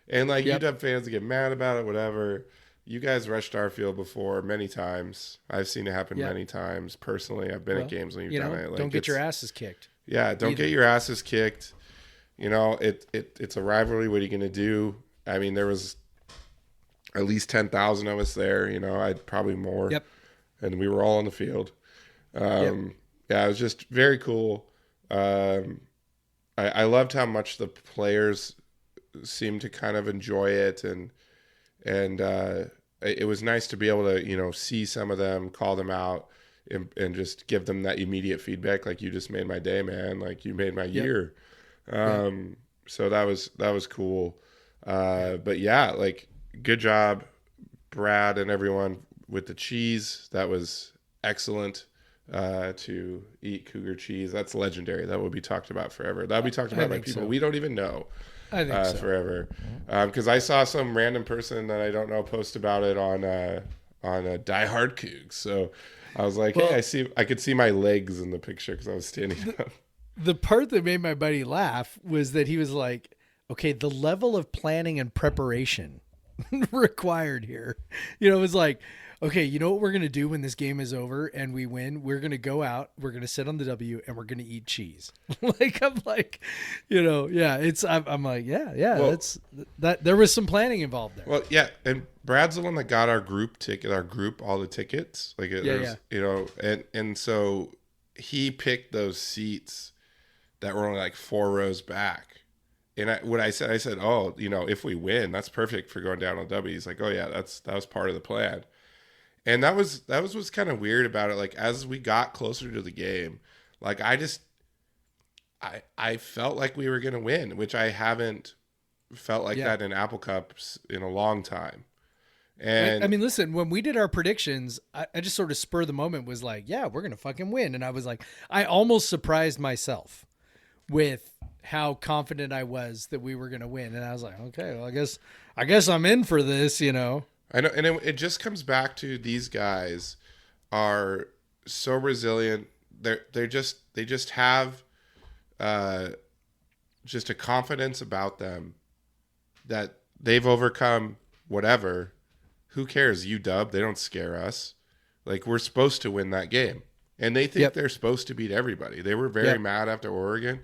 and like UW fans get mad about it, whatever. you guys rushed our field before many times. I've seen it happen many times. Personally, I've been at games when you've done it. Like, don't get your asses kicked. Yeah, don't get your asses kicked. You know, it's a rivalry. What are you going to do? I mean, there was at least 10,000 of us there. You know, I'd probably more. Yep. And we were all on the field. Yeah, it was just very cool. I loved how much the players seemed to kind of enjoy it, and it was nice to be able to, you know, see some of them, call them out, and just give them that immediate feedback. Like, you just made my day, man. Like, you made my year. So that was cool. But yeah, like, good job, Brad and everyone with the cheese. That was excellent. To eat Cougar cheese. That's legendary. That will be talked about forever. That'll be talked about by people we don't even know. I think so. Forever. Because I saw some random person that I don't know post about it on a Die Hard Cougs. So I was like, hey, I could see my legs in the picture because I was standing up. The part that made my buddy laugh was that he was like, okay, the level of planning and preparation required here. You know, it was like, okay, you know what we're going to do when this game is over and we win? We're going to go out, we're going to sit on the W, and we're going to eat cheese. Like, I'm like, you know, I'm like, well, that's that. There was some planning involved there. Well, yeah. And Brad's the one that got our group, all the tickets. Like, you know, and so he picked those seats that were only like 4 rows back. And I said, oh, you know, if we win, that's perfect for going down on W. He's like, oh yeah, that was part of the plan. And that was what's kind of weird about it. Like, as we got closer to the game, like, I felt like we were going to win, which I haven't felt like that in Apple Cups in a long time. And I mean, listen, when we did our predictions, I just sort of spur of the moment was like, yeah, we're going to fucking win. And I was like, I almost surprised myself with how confident I was that we were going to win. And I was like, okay, well, I guess I'm in for this, you know? I know, and it just comes back to these guys are so resilient. They just have just a confidence about them that they've overcome whatever. Who cares? UW, they don't scare us. Like, we're supposed to win that game, and they think they're supposed to beat everybody. They were very mad after Oregon,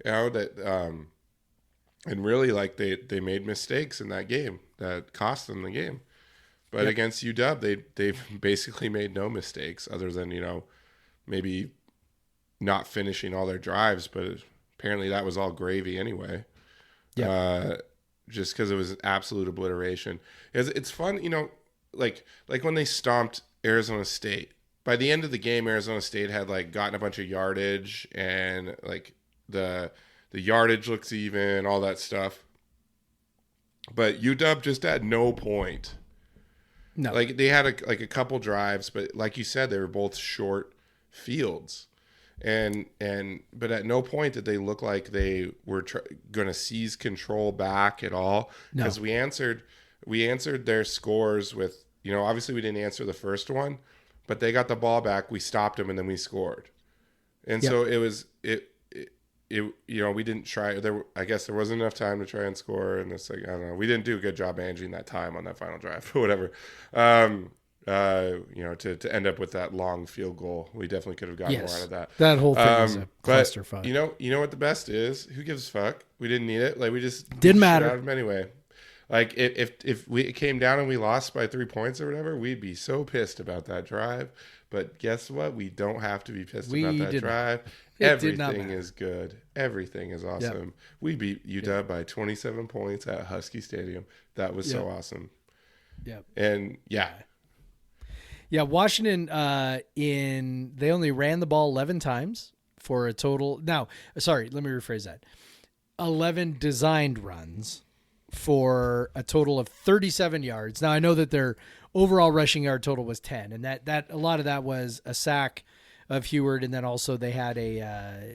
you know, that and really, like, they made mistakes in that game that cost them the game. But against UW, they've basically made no mistakes other than, you know, maybe not finishing all their drives. But apparently that was all gravy anyway. Yeah. Just because it was an absolute obliteration. It's fun, you know, like when they stomped Arizona State. By the end of the game, Arizona State had, like, gotten a bunch of yardage, and, like, the yardage looks even, all that stuff. But UW just at no point. No. Like, they had a couple drives, but like you said, they were both short fields, but at no point did they look like they were going to seize control back at all. Because we answered their scores with, you know, obviously we didn't answer the first one, but they got the ball back, we stopped them, and then we scored. And so it was you know, we didn't try. I guess there wasn't enough time to try and score, and it's like, I don't know. We didn't do a good job managing that time on that final drive, or whatever. You know, to end up with that long field goal, we definitely could have gotten more out of that. That whole thing was a clusterfuck. You know what the best is? Who gives a fuck? We didn't need it. Like, we just didn't matter out of them anyway. Like, if we came down and we lost by 3 points or whatever, we'd be so pissed about that drive. But guess what? We don't have to be pissed about that drive. Everything is good. Everything is awesome. Yep. We beat UW by 27 points at Husky Stadium. That was so awesome. Yeah. And yeah, Washington they only ran the ball 11 times for a total. Now, sorry, let me rephrase that. 11 designed runs for a total of 37 yards. Now, I know that their overall rushing yard total was 10, and that a lot of that was a sack of Heward, and then also they had a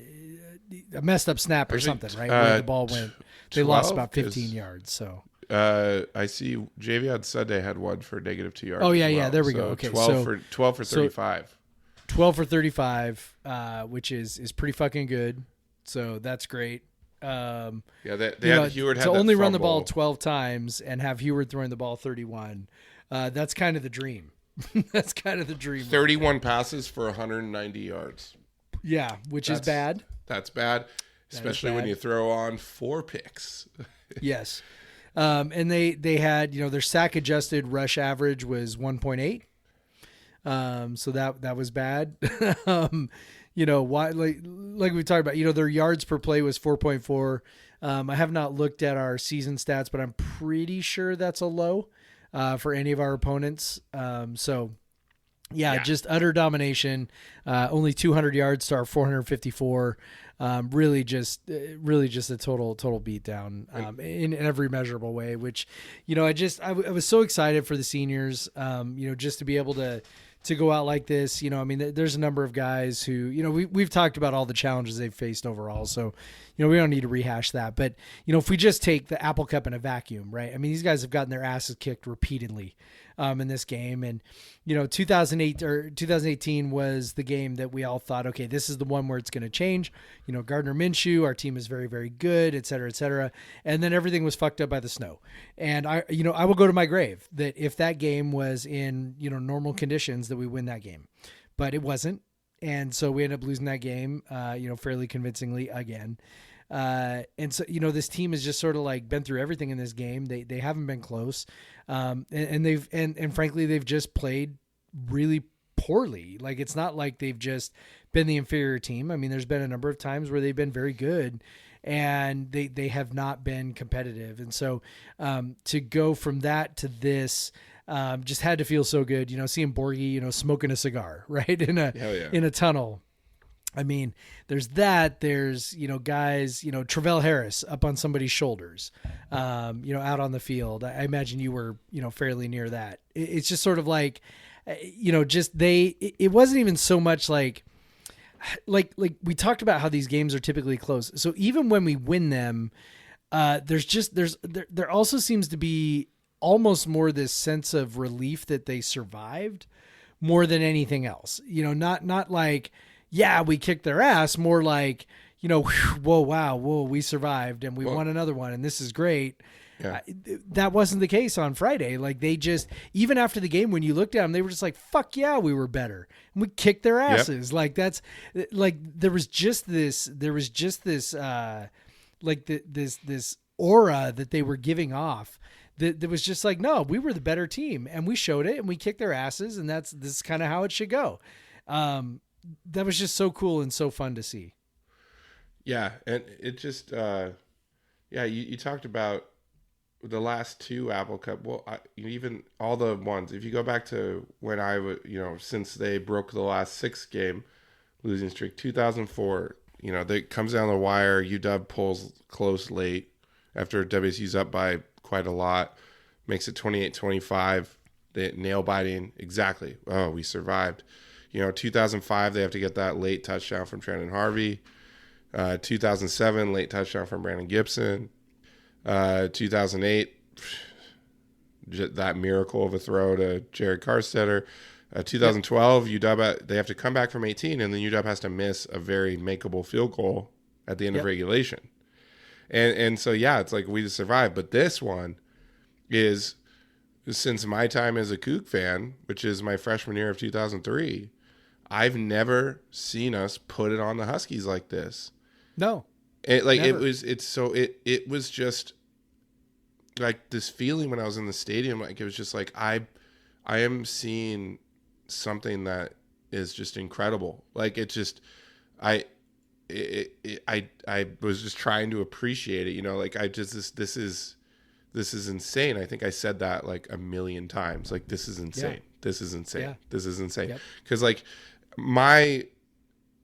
messed up snap or something, right? Where the ball went. They lost about 15 yards. So I see Javion Sunday had one for -2 yards. Oh yeah, there we go. Okay, 12 for 35. 12 for 35, which is pretty fucking good. So that's great. They had Heward had to that only run the fumble. ball 12 times and have Heward throwing the ball 31. That's kind of the dream. That's kind of the dream. 31 passes for 190 yards. Yeah, which is bad. That's bad, especially when you throw on 4 picks. Yes. And they had, their sack adjusted rush average was 1.8. So that was bad. Why, like we talked about, their yards per play was 4.4. I have not looked at our season stats, but I'm pretty sure that's a low, for any of our opponents. Just utter domination, only 200 yards to our 454. Really just a total beatdown, in every measurable way, which, I was so excited for the seniors, just to be able to go out like this. There's a number of guys who, we've talked about all the challenges they've faced overall. So, we don't need to rehash that, but if we just take the Apple Cup in a vacuum, right? These guys have gotten their asses kicked repeatedly, in this game. And, 2018 was the game that we all thought, okay, this is the one where it's going to change. Gardner Minshew, our team is very, very good, et cetera, et cetera. And then everything was fucked up by the snow. And I will go to my grave that if that game was in, normal conditions, that we win that game, but it wasn't. And so we ended up losing that game, fairly convincingly again. And so, this team has just sort of like been through everything in this game. They haven't been close. And frankly, they've just played really poorly. Like, it's not like they've just been the inferior team. There's been a number of times where they've been very good and they have not been competitive. And so, to go from that to this, just had to feel so good, seeing Borgie, smoking a cigar, right. In a tunnel. There's that, there's, guys, Travell Harris up on somebody's shoulders, out on the field. I imagine you were, fairly near that. It's just sort of like, it wasn't even so much like we talked about how these games are typically close. So even when we win them, there also seems to be almost more this sense of relief that they survived more than anything else, not like, yeah, we kicked their ass, more like, whoa, we survived and we won another one and this is great. Yeah. That wasn't the case on Friday. Like, they just, even after the game, when you looked at them, they were just like, fuck yeah, we were better. And we kicked their asses. Yep. Like, that's like, there was just this aura that they were giving off that was just like, no, we were the better team and we showed it and we kicked their asses. And this is kind of how it should go. That was just so cool and so fun to see. Yeah. And it just, you talked about the last 2 Apple Cup. Well, even all the ones, if you go back to when I would, since they broke the last 6 game losing streak, 2004, that comes down the wire. UW pulls close late after WSU's up by quite a lot, makes it 28-25. They nail biting. Exactly. Oh, we survived. 2005, they have to get that late touchdown from Trenton Harvey. 2007, late touchdown from Brandon Gibson. 2008, that miracle of a throw to Jared Carstetter. 2012, UW, they have to come back from 18, and then UW has to miss a very makeable field goal at the end of regulation. And so, it's like we just survived. But this one is, since my time as a Coug fan, which is my freshman year of 2003, I've never seen us put it on the Huskies like this. No. It was just like this feeling when I was in the stadium. Like, it was just like, I am seeing something that is just incredible. Like, it just, I was just trying to appreciate it, like this is insane. I think I said that like a million times. Like, this is insane. Yeah. This is insane. Yeah. This is insane. Yep. 'Cause like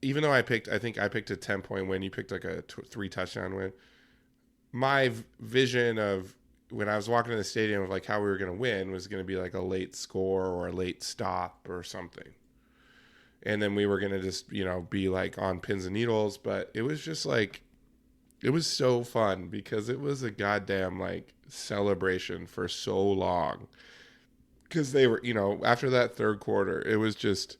even though I picked a 10-point win, you picked like a 3 touchdown win. My vision of when I was walking in the stadium of like how we were going to win was going to be like a late score or a late stop or something. And then we were going to just, be like on pins and needles. But it was just like, it was so fun because it was a goddamn like celebration for so long. Because they were, after that third quarter, it was just,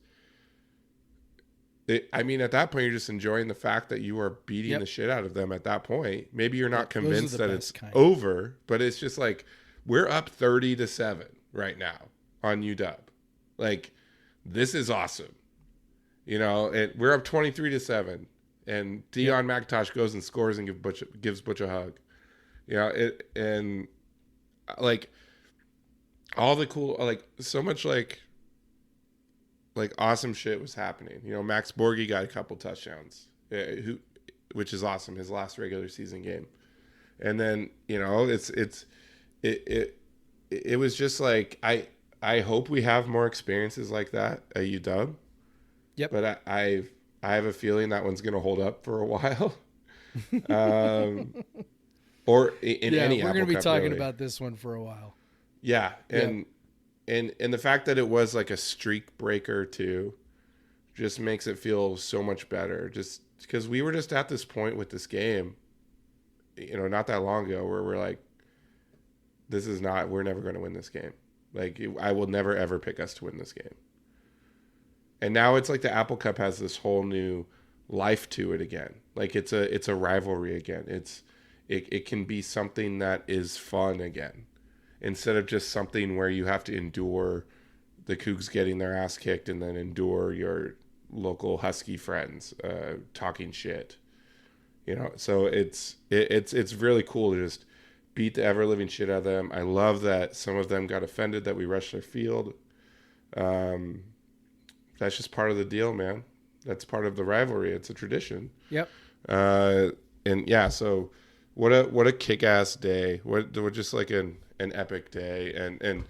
at that point, you're just enjoying the fact that you are beating the shit out of them at that point. Maybe you're not convinced that it's over, but it's just like, we're up 30-7 right now. on UW. Like, this is awesome. You know, we're up 23-7, and Deion McIntosh goes and scores and gives Butch a hug. You know, and like all the cool, like so much like awesome shit was happening. You know, Max Borghi got a couple touchdowns, which is awesome. His last regular season game, and then you know, it was just like I hope we have more experiences like that at UW. Yep. But I have a feeling that one's going to hold up for a while. Or in any we're going to be Cup, talking really. about this one for a while. Yeah, and the fact that it was like a streak breaker too, just makes it feel so much better. Just because we were just at this point with this game, you know, not that long ago, where we're like, we're never going to win this game. Like, I will never ever pick us to win this game. And now it's like the Apple Cup has this whole new life to it again. Like it's a rivalry again. It can be something that is fun again, instead of just something where you have to endure the Cougs getting their ass kicked and then endure your local Husky friends talking shit. You know, so it's really cool to just beat the ever living shit out of them. I love that some of them got offended that we rushed their field. That's just part of the deal, man. That's part of the rivalry. It's a tradition. Yep. And yeah, so what a kick-ass day. What just like an epic day. And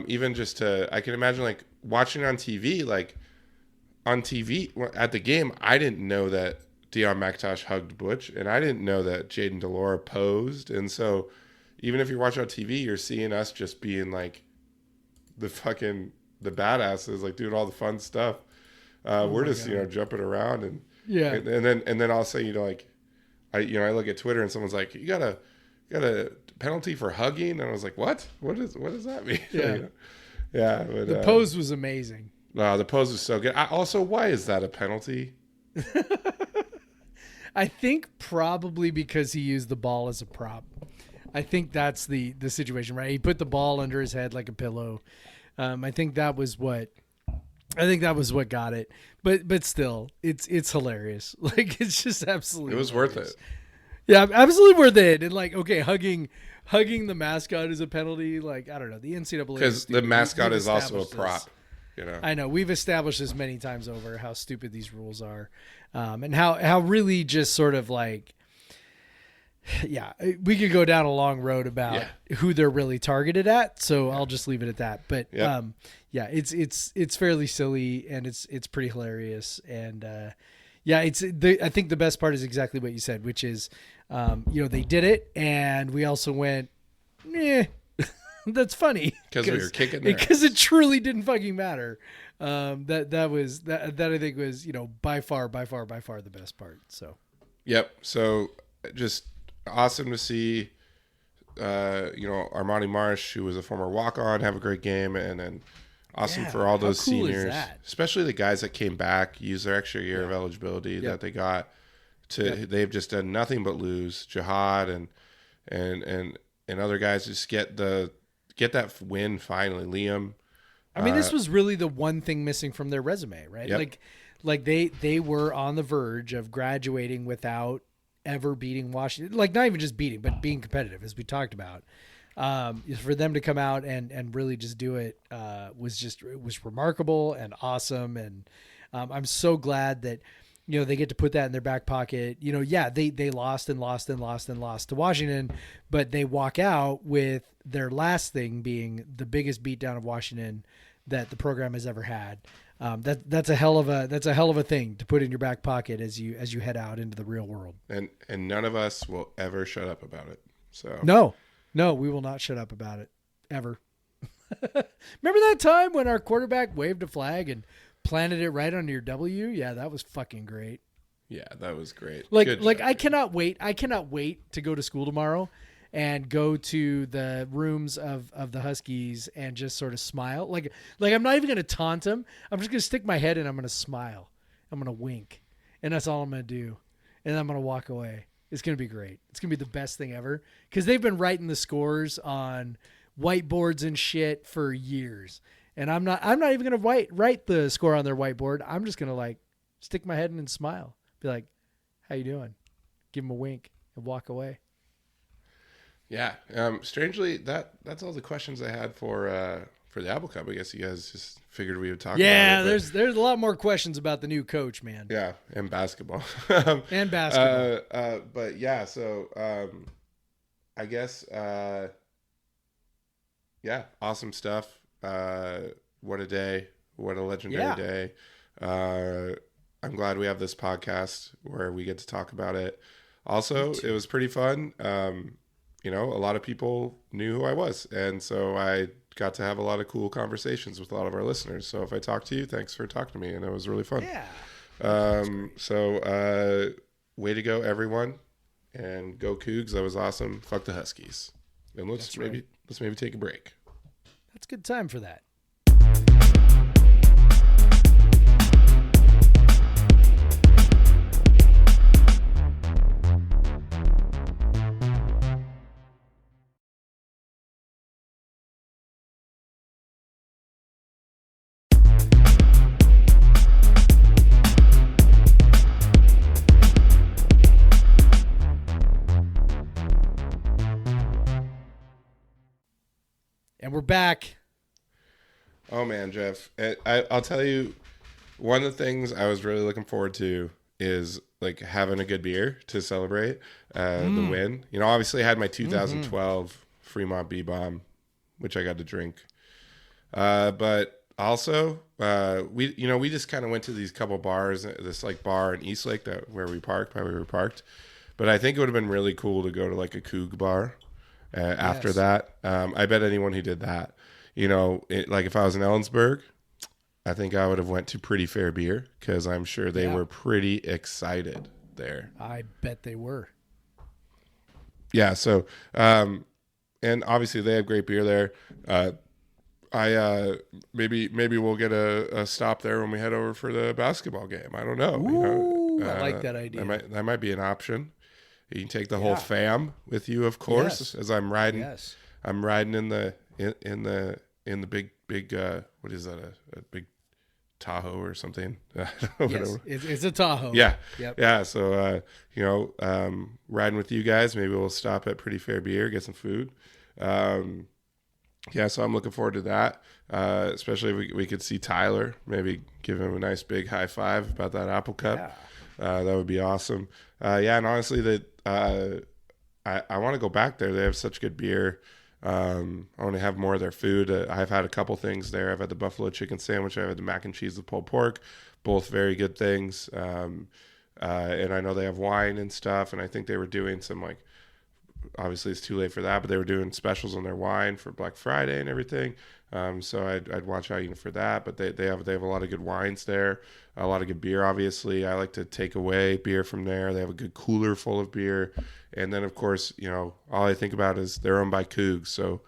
even just I can imagine like watching on TV, at the game, I didn't know that Deion McIntosh hugged Butch, and I didn't know that Jaden Delora posed. And so even if you're watching on TV, you're seeing us just being like the badasses, like doing all the fun stuff. We're just, you know, jumping around and then I'll say, you know, like I look at Twitter and someone's like, you got a penalty for hugging, and I was like, what does that mean? Yeah. You know? Yeah. But, the pose was amazing. The pose was so good. Also, why is that a penalty? I think probably because he used the ball as a prop. I think that's the situation, right? He put the ball under his head like a pillow. I think that was what got it. But still, it's hilarious. Like, it's just absolutely. It was hilarious. worth it. Yeah, absolutely worth it. And like, okay, hugging the mascot is a penalty. Like, I don't know, the NCAA, because the mascot is also a prop. You know, I know we've established this many times over how stupid these rules are, and how really just sort of like. Yeah, we could go down a long road about who they're really targeted at, so I'll just leave it at that. But it's fairly silly, and it's pretty hilarious, and I think the best part is exactly what you said, which is they did it, and we also went, that's funny because we were kicking their because it truly didn't fucking matter. That I think was by far the best part. So so just awesome to see Armani Marsh, who was a former walk-on, have a great game, and then awesome for all those cool seniors, especially the guys that came back, use their extra year of eligibility that they got they've just done nothing but lose. Jihad and other guys just get that win finally. Liam, I mean, this was really the one thing missing from their resume, right? Like they were on the verge of graduating without ever beating Washington, like not even just beating, but being competitive, as we talked about. For them to come out and really just do it was remarkable and awesome. And I'm so glad that they get to put that in their back pocket. They lost to Washington, but they walk out with their last thing being the biggest beatdown of Washington that the program has ever had. That's a hell of a thing to put in your back pocket as you head out into the real world. And none of us will ever shut up about it. So no, we will not shut up about it ever. Remember that time when our quarterback waved a flag and planted it right on your W? Yeah, that was fucking great. Yeah, that was great. Like I cannot wait. I cannot wait to go to school tomorrow and go to the rooms of the Huskies and just sort of smile. Like I'm not even going to taunt them. I'm just going to stick my head in. I'm going to smile. I'm going to wink. And that's all I'm going to do. And I'm going to walk away. It's going to be great. It's going to be the best thing ever because they've been writing the scores on whiteboards and shit for years. And I'm not even going to write the score on their whiteboard. I'm just going to like stick my head in and smile. Be like, how you doing? Give them a wink and walk away. Yeah. Strangely, that's all the questions I had for the Apple Cup. I guess you guys just figured we would talk about it. Yeah, there's a lot more questions about the new coach, man. Yeah, and basketball. And basketball. But yeah, so I guess yeah, awesome stuff. What a day. What a legendary day. I'm glad we have this podcast where we get to talk about it. Also, it was pretty fun. A lot of people knew who I was. And so I got to have a lot of cool conversations with a lot of our listeners. So if I talked to you, thanks for talking to me. And it was really fun. Yeah. Way to go, everyone. And go Cougs. That was awesome. Fuck the Huskies. And let's maybe take a break. That's a good time for that. And we're back. Oh, man, Jeff. I'll tell you, one of the things I was really looking forward to is like having a good beer to celebrate the win. Obviously I had my 2012 Fremont B-Bomb, which I got to drink. But also, we just kind of went to these couple bars, this like bar in Eastlake where we were parked. But I think it would have been really cool to go to like a Coug bar. After that, I bet anyone who did that, like if I was in Ellensburg, I think I would have went to Pretty Fair Beer because I'm sure they were pretty excited there. I bet they were. Yeah. So, and obviously they have great beer there. Maybe we'll get a stop there when we head over for the basketball game. I don't know. Ooh, I like that idea. That might be an option. You can take the whole fam with you, of course, as I'm riding. Yes. I'm riding in the big what is that? A big Tahoe or something? Yes, it's a Tahoe. Yeah. Yep. Yeah. So riding with you guys. Maybe we'll stop at Pretty Fair Beer, get some food. So I'm looking forward to that. Especially if we could see Tyler. Maybe give him a nice big high five about that Apple Cup. Yeah. That would be awesome. And honestly, I want to go back there. They have such good beer. I want to have more of their food. I've had a couple things there. I've had the buffalo chicken sandwich. I've had the mac and cheese with pulled pork. Both very good things. And I know they have wine and stuff. And I think they were doing some obviously it's too late for that, but they were doing specials on their wine for Black Friday and everything. So I'd watch out for that. But they have a lot of good wines there, a lot of good beer. Obviously, I like to take away beer from there. They have a good cooler full of beer, and then of course, all I think about is they're owned by Cougs. So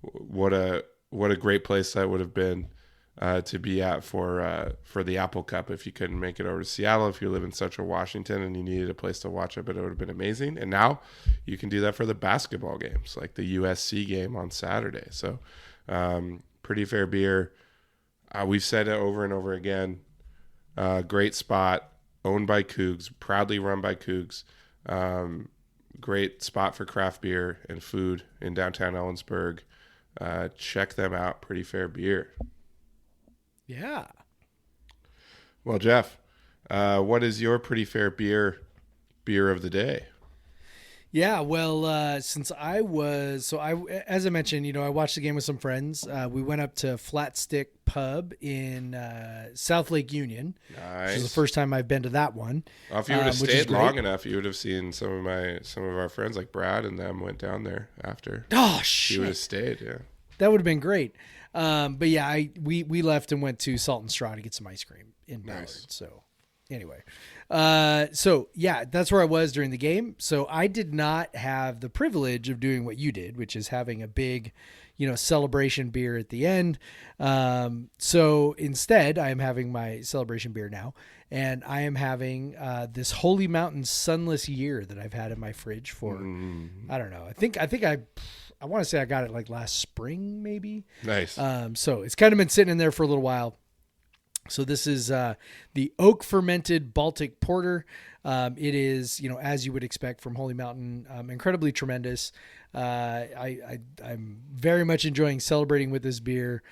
what a great place that would have been to be at for the Apple Cup if you couldn't make it over to Seattle. If you live in Central Washington and you needed a place to watch it, but it would have been amazing. And now you can do that for the basketball games, like the USC game on Saturday. So. Pretty Fair Beer. We've said it over and over again. Great spot, owned by Cougs, proudly run by Cougs. Great spot for craft beer and food in downtown Ellensburg. Check them out, Pretty Fair Beer. Yeah. Well, Jeff, what is your Pretty Fair beer of the day? Yeah, well, as I mentioned, I watched the game with some friends. We went up to Flat Stick Pub in South Lake Union. Nice. Which is the first time I've been to that one. Well, if you would have stayed long enough, you would have seen some of our friends like Brad and them went down there after. Oh shit! You would have stayed, yeah. That would have been great. But yeah, we left and went to Salt and Straw to get some ice cream in Ballard. Nice. So anyway, that's where I was during the game. So I did not have the privilege of doing what you did, which is having a big, celebration beer at the end. So instead I am having my celebration beer now, and I am having, this Holy Mountain Sunless Year that I've had in my fridge for, I don't know. I think I want to say I got it like last spring, maybe. Nice. So it's kind of been sitting in there for a little while. So this is the oak fermented Baltic porter. It is, as you would expect from Holy Mountain, incredibly tremendous. I'm very much enjoying celebrating with this beer,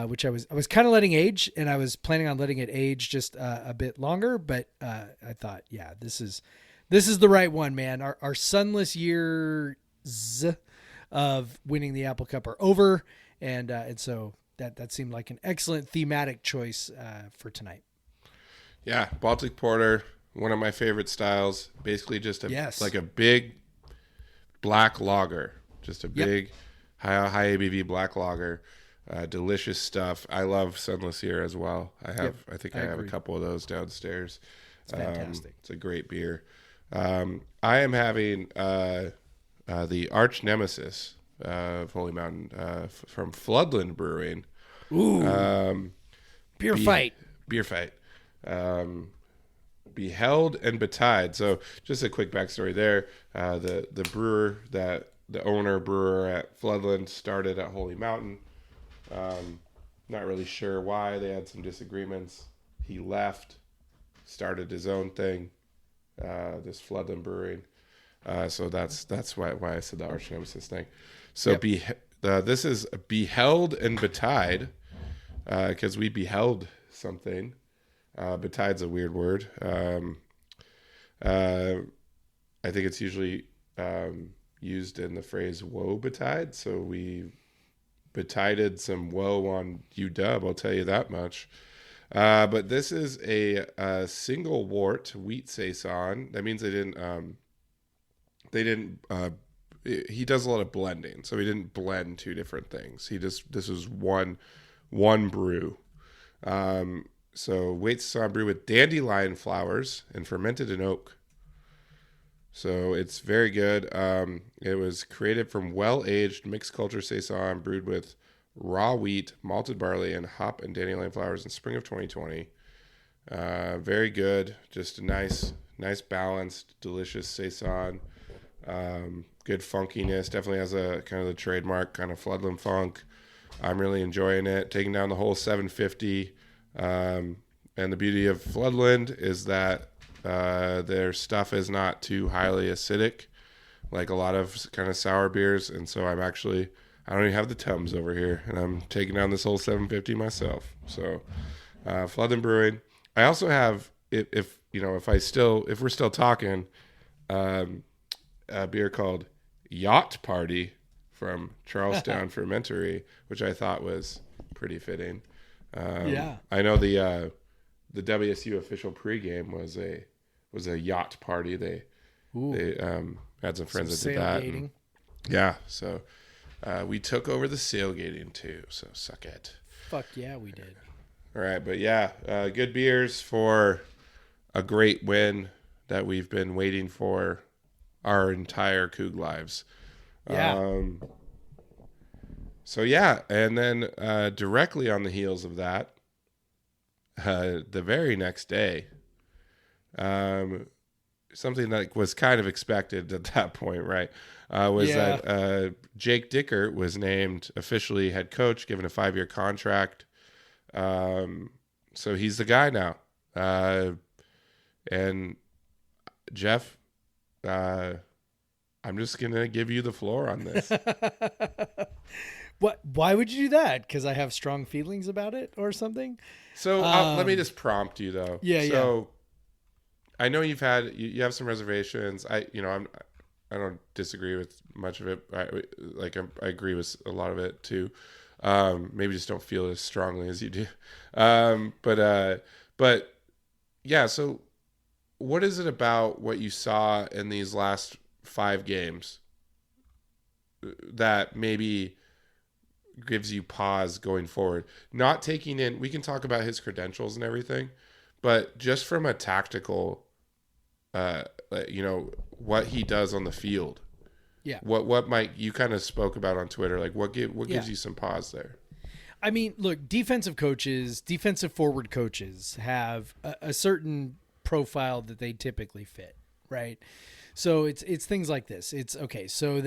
which I was kind of letting age, and I was planning on letting it age just a bit longer. But I thought, yeah, this is the right one, man. Our sunless years of winning the Apple Cup are over, and so that seemed like an excellent thematic choice for tonight. Yeah, Baltic Porter, one of my favorite styles. Basically, just like a big black lager, just a big high ABV black lager. Delicious stuff. I love Sunless here as well. I think I have a couple of those downstairs. It's fantastic. It's a great beer. I am having the arch nemesis of Holy Mountain from Floodland Brewing. Ooh. Beer fight. Beheld and Betide. So just a quick backstory there. The brewer, the owner brewer at Floodland, started at Holy Mountain. Not really sure why. They had some disagreements. He left, started his own thing, this Floodland Brewing. So that's why I said the arch nemesis thing. So this is Beheld and Betide, because we beheld something. Betide's a weird word. I think it's usually used in the phrase "woe betide." So we betided some woe on UW. I'll tell you that much. But this is a single wort wheat saison. That means they didn't. He does a lot of blending, so he didn't blend two different things. This was one brew. So wheat saison brew with dandelion flowers and fermented in oak. So it's very good. It was created from well-aged mixed culture saison brewed with raw wheat, malted barley, and hop and dandelion flowers in spring of 2020. Very good. Just a nice balanced, delicious saison. Good funkiness. Definitely has a kind of the trademark kind of Floodland funk. I'm really enjoying it. Taking down the whole 750. And the beauty of Floodland is that their stuff is not too highly acidic, like a lot of kind of sour beers. And so I don't even have the Tums over here, and I'm taking down this whole 750 myself. So Floodland Brewing. I also have, if we're still talking, a beer called Yacht Party from Charlestown Fermentory, which I thought was pretty fitting. I know the WSU official pregame was a yacht party. They had some friends that did that. And, so we took over the sailgating too. So suck it. Fuck yeah, we did. All right, but good beers for a great win that we've been waiting for our entire Coug lives. And then directly on the heels of that, the very next day, something that was kind of expected at that point, right, that Jake Dickert was named officially head coach, given a 5-year contract. So he's the guy now. And Jeff, I'm just going to give you the floor on this. What? Why would you do that? Because I have strong feelings about it or something? So let me just prompt you though. Yeah. I know you have some reservations. I don't disagree with much of it. I agree with a lot of it too. Maybe just don't feel as strongly as you do. But yeah. So what is it about what you saw in these last 5 games that maybe gives you pause going forward? Not taking in, we can talk about his credentials and everything, but just from a tactical, what he does on the field. Yeah. What might you kind of spoke about on Twitter? Like what gives you some pause there? I mean, look, defensive forward coaches have a certain profile that they typically fit, right? So it's things like this. It's okay. So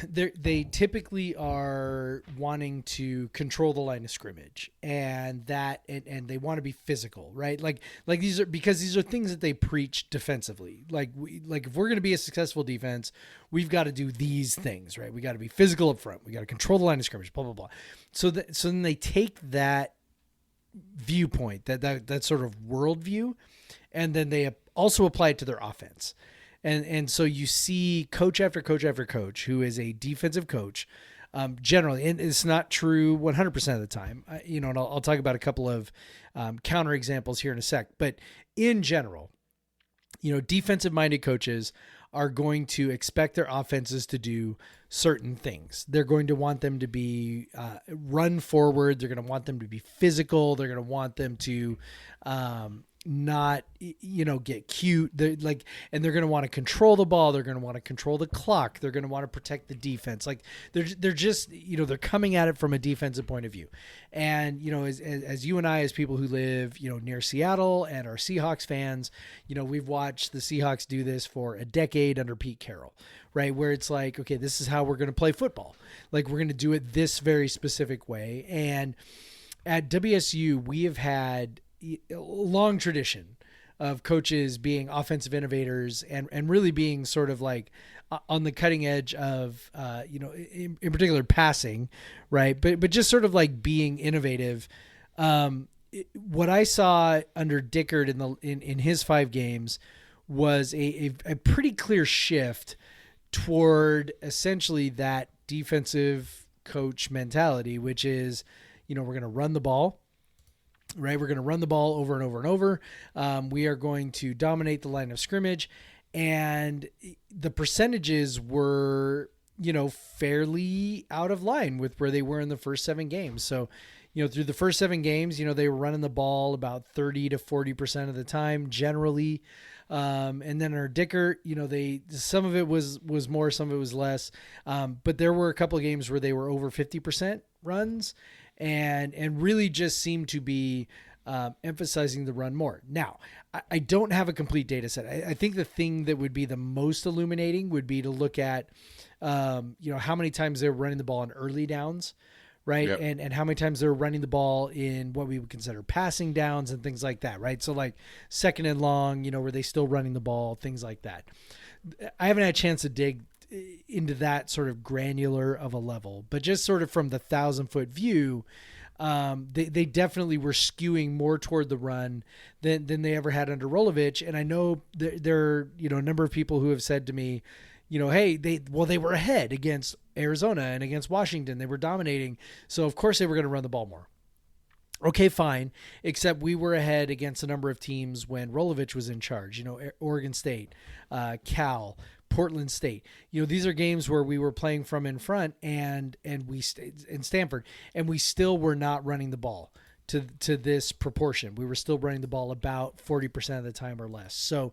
They typically are wanting to control the line of scrimmage, and they want to be physical, right? Like these are things that they preach defensively. Like if we're going to be a successful defense, we've got to do these things, right? We got to be physical up front. We got to control the line of scrimmage, blah blah blah. So then they take that viewpoint, that sort of worldview, and then they also apply it to their offense. And so you see coach after coach after coach who is a defensive coach, generally, and it's not true 100% of the time, and I'll talk about a couple of counter examples here in a sec. But in general, defensive-minded coaches are going to expect their offenses to do certain things. They're going to want them to be run forward. They're going to want them to be physical. They're going to want them to not get cute. And they're going to want to control the ball. They're going to want to control the clock. They're going to want to protect the defense. Like they're just they're coming at it from a defensive point of view. And as you and I, as people who live near Seattle and are Seahawks fans, we've watched the Seahawks do this for a decade under Pete Carroll, right? Where it's like, okay, this is how we're going to play football. Like we're going to do it this very specific way. And at WSU, we have had a long tradition of coaches being offensive innovators and really being sort of like on the cutting edge of, in particular passing, right? But just sort of like being innovative. What I saw under Dickert in his 5 games was a pretty clear shift toward essentially that defensive coach mentality, which is, we're going to run the ball. Right, we're going to run the ball over and over and over. We are going to dominate the line of scrimmage, and the percentages were, fairly out of line with where they were in the first 7 games. So, through the first 7 games, they were running the ball about 30 to 40% of the time, generally. And then our Dickert, some of it was more, some of it was less. But there were a couple of games where they were over 50% runs. And really just seem to be emphasizing the run more. Now, I don't have a complete data set. I think the thing that would be the most illuminating would be to look at, how many times they're running the ball on early downs, right? Yep. And how many times they're running the ball in what we would consider passing downs and things like that, right? So like 2nd and long, where they still running the ball, things like that. I haven't had a chance to dig into that sort of granular of a level, but just sort of from the 1,000-foot view, they definitely were skewing more toward the run than they ever had under Rolovich. And I know there are, a number of people who have said to me, hey, they were ahead against Arizona and against Washington. They were dominating. So of course they were going to run the ball more. Okay, fine. Except we were ahead against a number of teams when Rolovich was in charge, Oregon State, Cal, Portland State. These are games where we were playing from in front and we stayed in Stanford, and we still were not running the ball to this proportion. We were still running the ball about 40% of the time or less. So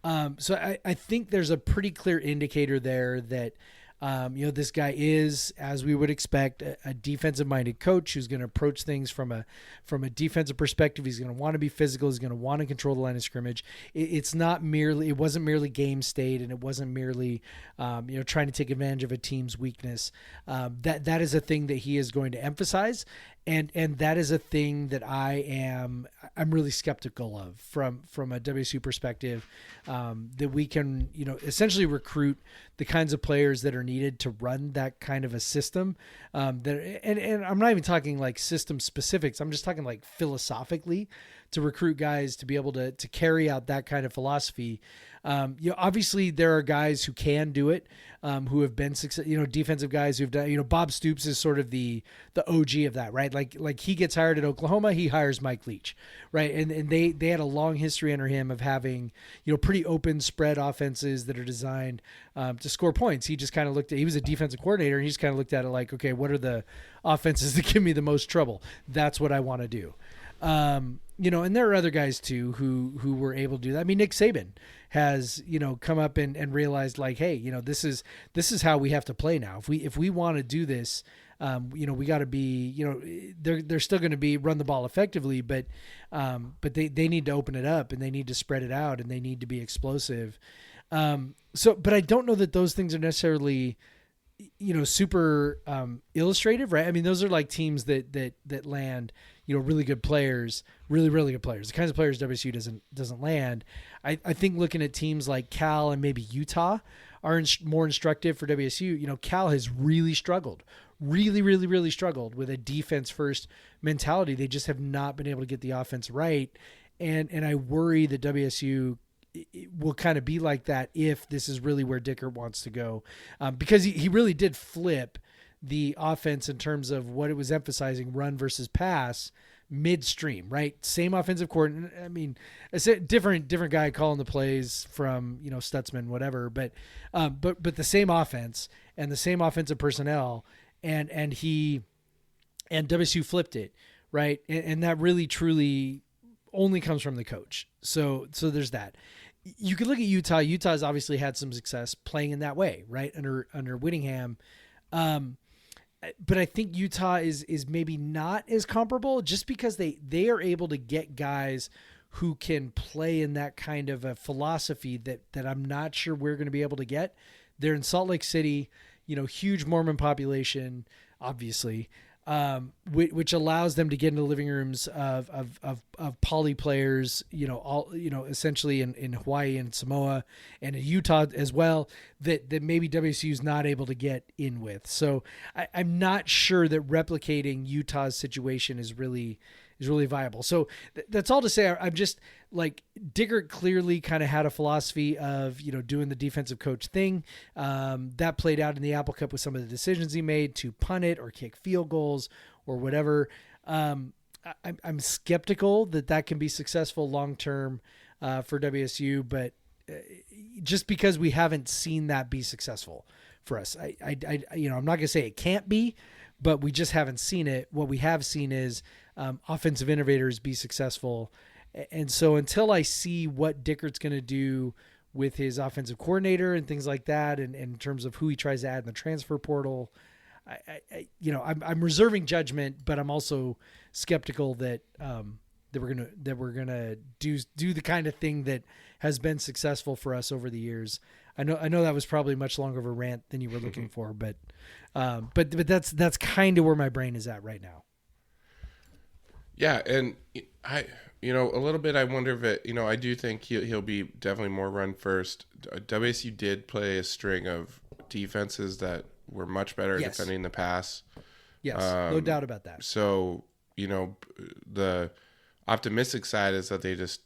I think there's a pretty clear indicator there that this guy is, as we would expect, a defensive-minded coach who's going to approach things from a defensive perspective. He's going to want to be physical. He's going to want to control the line of scrimmage. It wasn't merely game state, and it wasn't merely, trying to take advantage of a team's weakness. That is a thing that he is going to emphasize. And that is a thing that I'm really skeptical of from a WSU perspective, that we can, essentially recruit the kinds of players that are needed to run that kind of a system. And I'm not even talking like system specifics. I'm just talking like philosophically to recruit guys to be able to carry out that kind of philosophy. Obviously there are guys who can do it, who have been defensive guys who've done, Bob Stoops is sort of the OG of that, right? Like he gets hired at Oklahoma, he hires Mike Leach, right? And they had a long history under him of having, pretty open spread offenses that are designed to score points. He just kind of he was a defensive coordinator, and he just kind of looked at it like, okay, what are the offenses that give me the most trouble? That's what I want to do. And there are other guys too who were able to do that. I mean, Nick Saban has, come up and realized like, hey, this is how we have to play now. If we want to do this, we got to be, they're still going to be run the ball effectively, but they need to open it up, and they need to spread it out, and they need to be explosive. But I don't know that those things are necessarily super illustrative, right? I mean, those are like teams that land, really good players, really, really good players, the kinds of players WSU doesn't land. I think looking at teams like Cal and maybe Utah are more instructive for WSU. Cal has really struggled, really, really, really struggled with a defense first mentality. They just have not been able to get the offense right. And I worry that WSU will kind of be like that if this is really where Dickert wants to go, because he really did flip the offense in terms of what it was emphasizing, run versus pass, midstream, right? Same offensive coordinator. I mean, it's a different guy calling the plays from Stutzman, whatever, but the same offense and the same offensive personnel, and WSU flipped it, right? And that really truly only comes from the coach. So there's that. You could look at Utah. Utah's obviously had some success playing in that way, right? Under Whittingham. But I think Utah is maybe not as comparable just because they are able to get guys who can play in that kind of a philosophy that I'm not sure we're going to be able to get. They're in Salt Lake City, huge Mormon population, obviously, which allows them to get into living rooms of poly players, essentially in Hawaii and Samoa and in Utah as well, that maybe WSU is not able to get in with. So I'm not sure that replicating Utah's situation is really viable. So that's all to say. I'm just like, Dickert clearly kind of had a philosophy of, doing the defensive coach thing. That played out in the Apple Cup with some of the decisions he made to punt it or kick field goals or whatever. I'm skeptical that can be successful long-term for WSU, but just because we haven't seen that be successful for us, I'm not going to say it can't be, but we just haven't seen it. What we have seen is offensive innovators be successful. And so until I see what Dickert's going to do with his offensive coordinator and things like that, and in terms of who he tries to add in the transfer portal, I'm reserving judgment, but I'm also skeptical that we're gonna do the kind of thing that has been successful for us over the years. I know that was probably much longer of a rant than you were looking for, but that's kind of where my brain is at right now. Yeah, and a little bit. I wonder if it. I do think he'll be definitely more run first. WSU did play a string of defenses that were much better at defending the pass. Yes, no doubt about that. So the optimistic side is that they just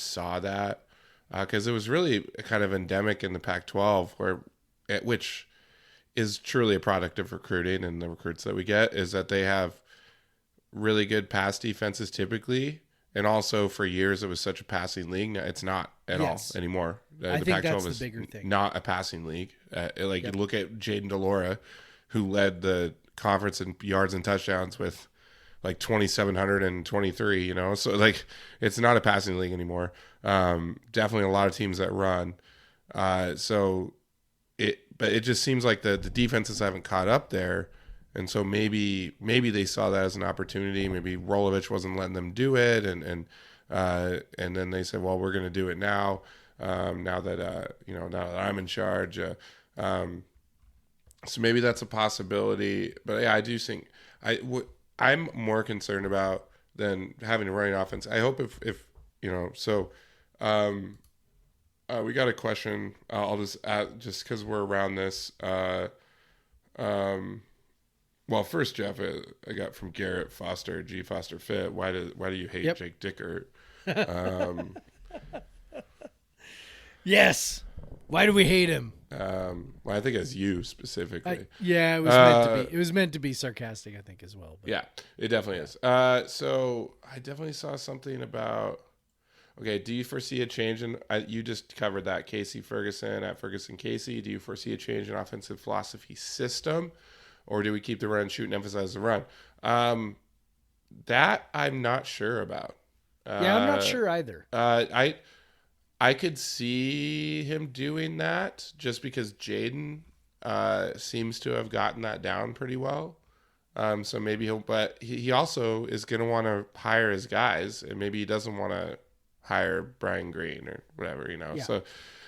saw that, because it was really kind of endemic in the Pac-12, which is truly a product of recruiting and the recruits that we get, is that they have really good pass defenses typically, and also for years it was such a passing league. It's not at all anymore. I the think Pac-12 that's is the bigger thing. Not a passing league. You look at Jaden DeLora, who led the conference in yards and touchdowns with like 2,723. So it's not a passing league anymore. Definitely a lot of teams that run. But it just seems like the defenses haven't caught up there. And so maybe they saw that as an opportunity. Maybe Rolovich wasn't letting them do it, and then they said, "Well, we're going to do it now. Now that I'm in charge." So maybe that's a possibility. But yeah, I do think I'm more concerned about than having a running offense. I hope if So, we got a question. I'll just add, just because we're around this. Well, first, Jeff, I got from Garrett Foster, G Foster Fit. Why do you hate Jake Dickert? Yes. Why do we hate him? Well, I think as you specifically. It was meant to be. It was meant to be sarcastic, I think, as well. But. Yeah, it definitely is. So I definitely saw something about. Okay, do you foresee a change in? You just covered that, Casey Ferguson at Ferguson Casey. Do you foresee a change in offensive philosophy system? Or do we keep the run, shoot, and emphasize the run? That I'm not sure about. I'm not sure either. I could see him doing that just because Jaden seems to have gotten that down pretty well. So maybe but he also is going to want to hire his guys, and maybe he doesn't want to hire Brian Green or whatever, Yeah. So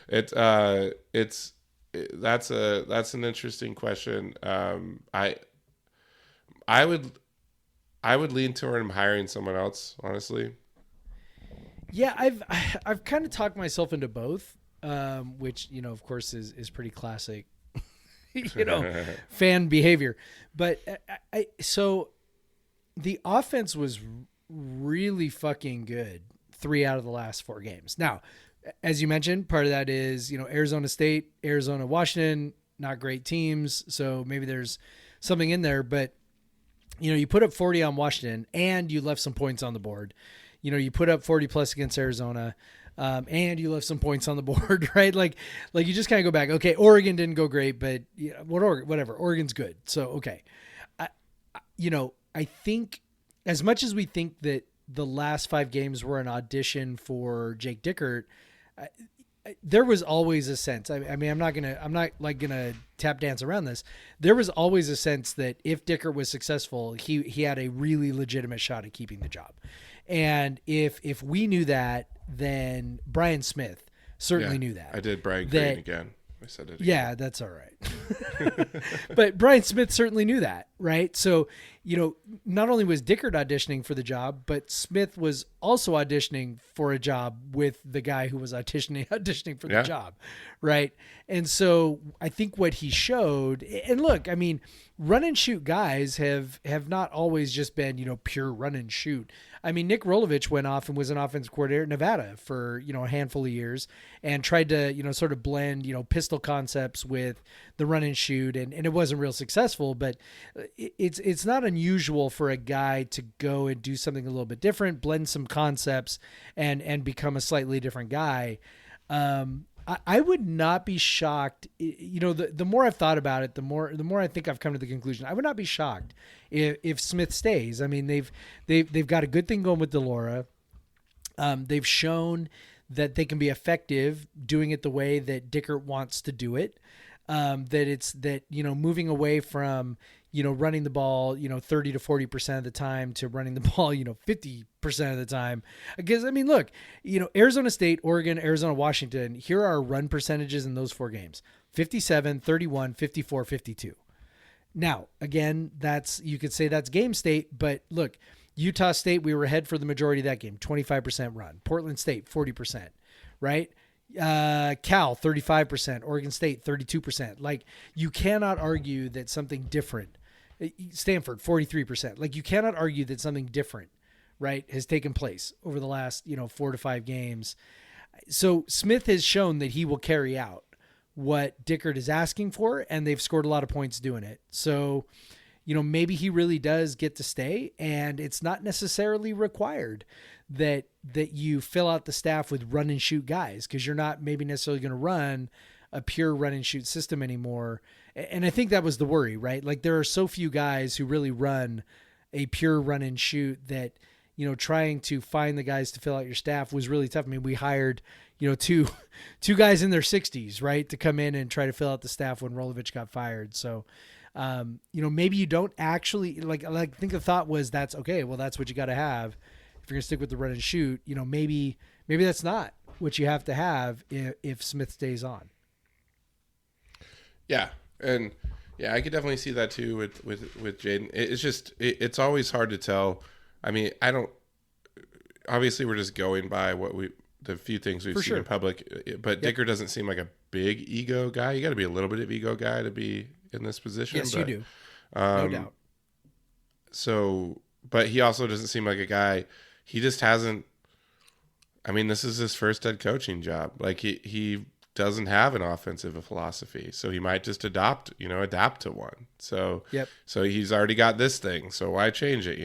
it's that's an interesting question. I would lean toward him hiring someone else, honestly. Yeah, I've kind of talked myself into both, which of course is pretty classic, fan behavior. But so the offense was really fucking good 3 out of the last 4 games. Now, as you mentioned, part of that is Arizona State, Arizona, Washington, not great teams, so maybe there's something in there. But you put up 40 on Washington, and you left some points on the board. You put up 40 plus against Arizona, and you left some points on the board, right? Like you just kind of go back. Okay, Oregon didn't go great, but whatever. Oregon's good. So, okay. I think as much as we think that the last 5 games were an audition for Jake Dickert, there was always a sense. I mean, I'm not gonna tap dance around this. There was always a sense that if Dickert was successful, he had a really legitimate shot at keeping the job. And if we knew that, then Brian Smith certainly knew that. I did Brian Crane again. I said it again. Yeah, that's all right. But Brian Smith certainly knew that, right? So, not only was Dickert auditioning for the job, but Smith was also auditioning for a job with the guy who was auditioning for the job, right? And so I think what he showed, and look, I mean, run and shoot guys have not always just been, pure run and shoot. I mean, Nick Rolovich went off and was an offensive coordinator at Nevada for, a handful of years and tried to, sort of blend, pistol concepts with the run and shoot. And it wasn't real successful, but it's not unusual for a guy to go and do something a little bit different, blend some concepts and become a slightly different guy. I would not be shocked. The more I've thought about it, the more I think I've come to the conclusion. I would not be shocked if Smith stays. I mean, they've got a good thing going with DeLaura. They've shown that they can be effective doing it the way that Dickert wants to do it. Moving away from running the ball 30 to 40% of the time to running the ball 50% of the time. Because I mean, look, Arizona State, Oregon, Arizona, Washington, here are our run percentages in those 4 games: 57, 31, 54, 52. Now, again, you could say that's game state, but look, Utah State, we were ahead for the majority of that game, 25% run. Portland State, 40%, right? Cal, 35%, Oregon State, 32%. Like, you cannot argue that something different. Stanford, 43%. Like, you cannot argue that something different, right, has taken place over the last, 4 to 5 games. So Smith has shown that he will carry out what Dickert is asking for, and they've scored a lot of points doing it. So, maybe he really does get to stay, and it's not necessarily required that you fill out the staff with run and shoot guys, because you're not maybe necessarily going to run a pure run and shoot system anymore. And I think that was the worry, right? Like, there are so few guys who really run a pure run and shoot that, trying to find the guys to fill out your staff was really tough. I mean, we hired, two guys in their 60s, right, to come in and try to fill out the staff when Rolovich got fired. So, maybe you don't actually like, I think the thought was that's okay. Well, that's what you got to have if you're gonna stick with the run and shoot. Maybe that's not what you have to have if Smith stays on. Yeah. And yeah, I could definitely see that too with Jaden. It's always hard to tell. I mean, obviously we're just going by the few things we've seen in public, but Dickert doesn't seem like a big ego guy. You got to be a little bit of ego guy to be in this position. Yes, you do. No doubt. So, but he also doesn't seem like a guy. He just hasn't. I mean, this is his first head coaching job. Like, he doesn't have an offensive philosophy, so he might just adapt to one. So, so he's already got this thing. So why change it?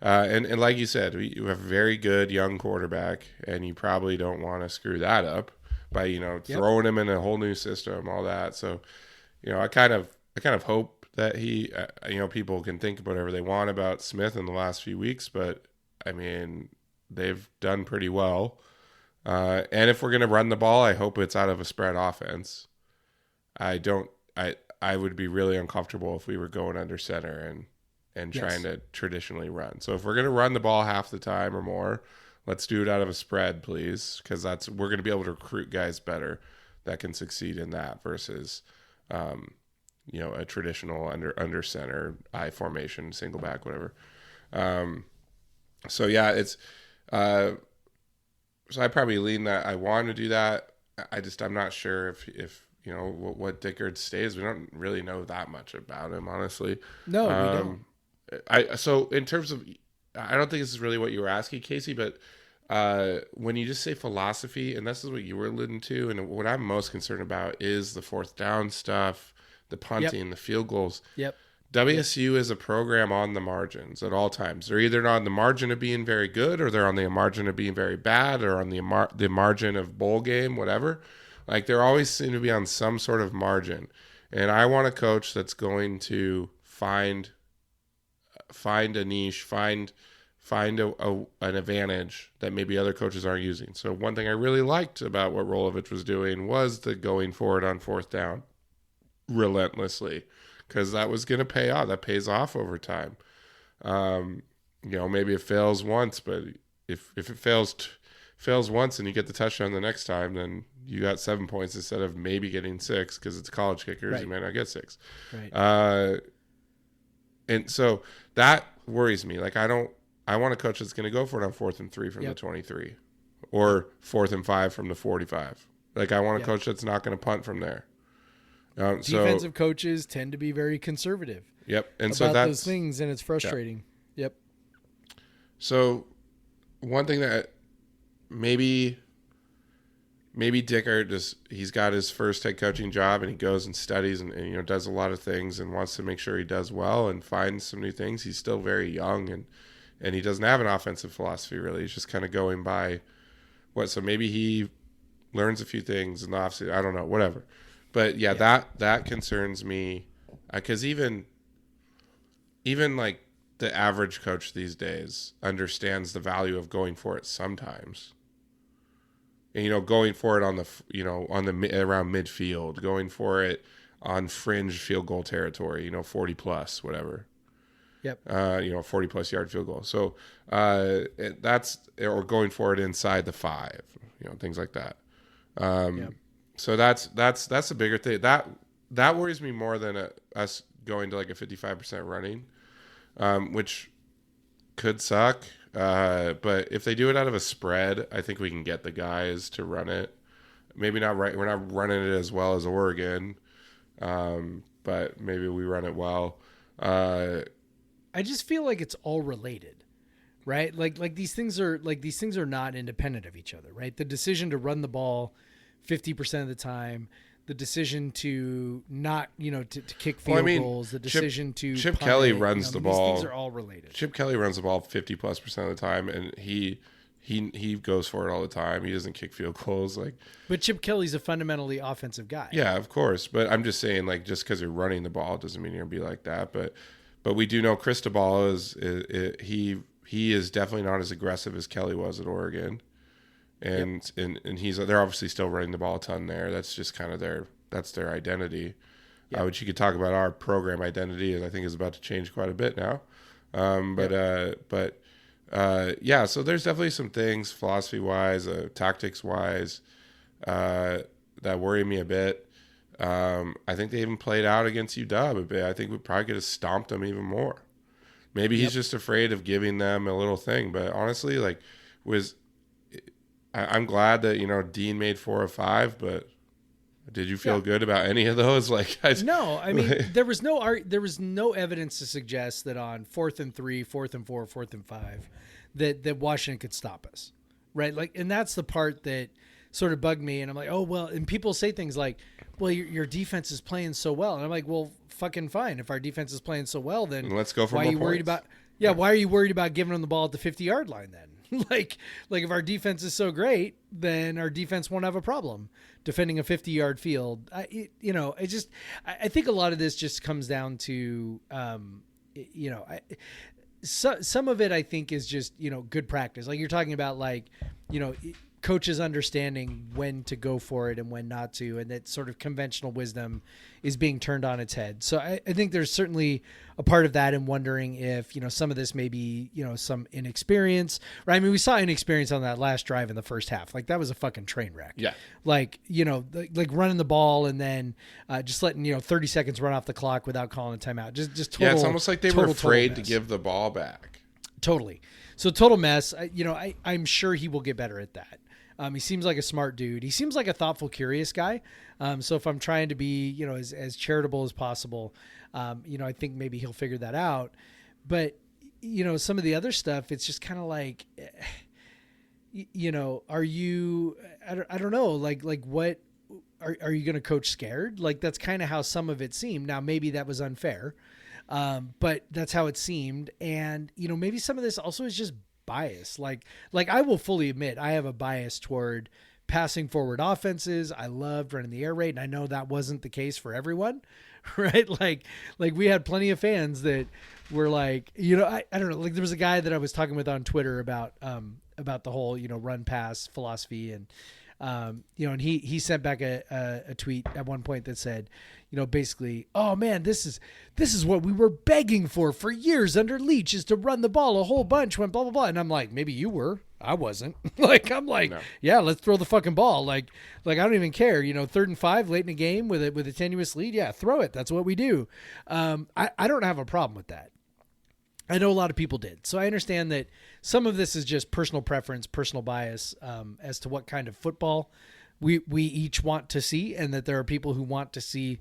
And like you said, you have a very good young quarterback, and you probably don't want to screw that up by throwing him in a whole new system, all that. So, I kind of hope that he, people can think whatever they want about Smith in the last few weeks, but I mean, they've done pretty well. And if we're going to run the ball, I hope it's out of a spread offense. I would be really uncomfortable if we were going under center and trying to traditionally run. So if we're going to run the ball half the time or more, let's do it out of a spread, please. Cause we're going to be able to recruit guys better that can succeed in that versus, a traditional under center, I formation, single back, whatever. So yeah, it's, so I probably lean that I want to do that. I'm not sure if what Dickert stays. We don't really know that much about him, honestly. No, we don't. So in terms of, I don't think this is really what you were asking, Casey, but when you just say philosophy, and this is what you were alluding to, and what I'm most concerned about is the fourth down stuff, the punting, the field goals. Yep. WSU is a program on the margins at all times. They're either on the margin of being very good, or they're on the margin of being very bad, or on the margin of bowl game, whatever. Like, they're always seem to be on some sort of margin. And I want a coach that's going to find a niche, find an advantage that maybe other coaches aren't using. So one thing I really liked about what Rolovich was doing was the going forward on fourth down relentlessly, because that was going to pay off. That pays off over time. Maybe it fails once, but if it fails once and you get the touchdown the next time, then you got 7 points instead of maybe getting 6, because it's college kickers. Right. You might not get 6. Right. And so that worries me. Like, I want a coach that's going to go for it on 4th and 3 from the 23, or 4th and 5 from the 45. Like, I want a coach that's not going to punt from there. Defensive coaches tend to be very conservative. Yep. And about so that's those things, and it's frustrating. Yep. So one thing that maybe Dickert he's got his first head coaching job, and he goes and studies and does a lot of things and wants to make sure he does well and finds some new things. He's still very young, and he doesn't have an offensive philosophy really. He's just kind of going by so maybe he learns a few things in the offseason. I don't know, whatever. But that concerns me, because even like the average coach these days understands the value of going for it sometimes. And, going for it on the around midfield, going for it on fringe field goal territory, 40 plus, whatever. Yep. 40 plus yard field goal. So or going for it inside the 5, things like that. Yep. So that's a bigger thing. That worries me more than us going to like a 55% running, which could suck. But if they do it out of a spread, I think we can get the guys to run it. Maybe not right. We're not running it as well as Oregon, but maybe we run it well. I just feel like it's all related, right? Like these things are not independent of each other, right? The decision to run the ball 50% of the time, the decision to not, to kick field goals, the decision to Chip Kelly runs the ball. These things are all related. Chip Kelly runs the ball 50+% of the time, and he goes for it all the time. He doesn't kick field goals, But Chip Kelly's a fundamentally offensive guy. Yeah, of course. But I'm just saying, just because you're running the ball doesn't mean you're gonna be like that. But we do know Cristobal he is definitely not as aggressive as Kelly was at Oregon. And they're obviously still running the ball a ton there. That's just kind of their identity. Yep. Which you could talk about our program identity, I think is about to change quite a bit now. So there's definitely some things philosophy wise, tactics wise, that worry me a bit. I think they even played out against UW a bit. I think we probably could have stomped them even more. Maybe he's just afraid of giving them a little thing, but honestly, I'm glad that Dean made 4 of 5, but did you feel good about any of those? No, I mean there was no evidence to suggest that on 4th and 3, 4th and 4, 4th and 5, that Washington could stop us, right? And that's the part that sort of bugged me. And I'm like, oh well. And people say things like, well, your defense is playing so well, and I'm like, well, fucking fine. If our defense is playing so well, then let's go for why more are you worried points. Why are you worried about giving them the ball at the 50-yard line then? like if our defense is so great, then our defense won't have a problem defending a 50-yard field. I think a lot of this just comes down to, some of it I think is just, good practice. Like you're talking about coaches understanding when to go for it and when not to, and that sort of conventional wisdom is being turned on its head. So I think there's certainly a part of that in wondering if, some of this may be, some inexperience, right? I mean, we saw inexperience on that last drive in the first half. Like, that was a fucking train wreck. Yeah. Like, like running the ball and then just letting, 30 seconds run off the clock without calling a timeout. Just total. Yeah, it's almost like they were afraid to give the ball back. Totally. So total mess. I'm sure he will get better at that. He seems like a smart dude. He seems like a thoughtful, curious guy. So if I'm trying to be, as charitable as possible, I think maybe he'll figure that out. But, some of the other stuff, it's just kind of like, are you, I don't know, like what, are you going to coach scared? Like, that's kind of how some of it seemed. Now, maybe that was unfair, but that's how it seemed. And, maybe some of this also is just bias. Like I will fully admit I have a bias toward passing forward offenses. I loved running the air raid, and I know that wasn't the case for everyone, right? Like we had plenty of fans that were like, I don't know, like there was a guy that I was talking with on Twitter about the whole, run pass philosophy, and and he sent back a tweet at one point that said, basically, oh man, this is what we were begging for years under Leach, is to run the ball a whole bunch when blah, blah, blah. And I'm like, maybe you were, I wasn't. I'm like, no. Yeah, let's throw the fucking ball. Like I don't even care, 3rd and 5 late in the game with a tenuous lead. Yeah, throw it. That's what we do. I don't have a problem with that. I know a lot of people did. So I understand that some of this is just personal preference, personal bias, as to what kind of football we each want to see, and that there are people who want to see,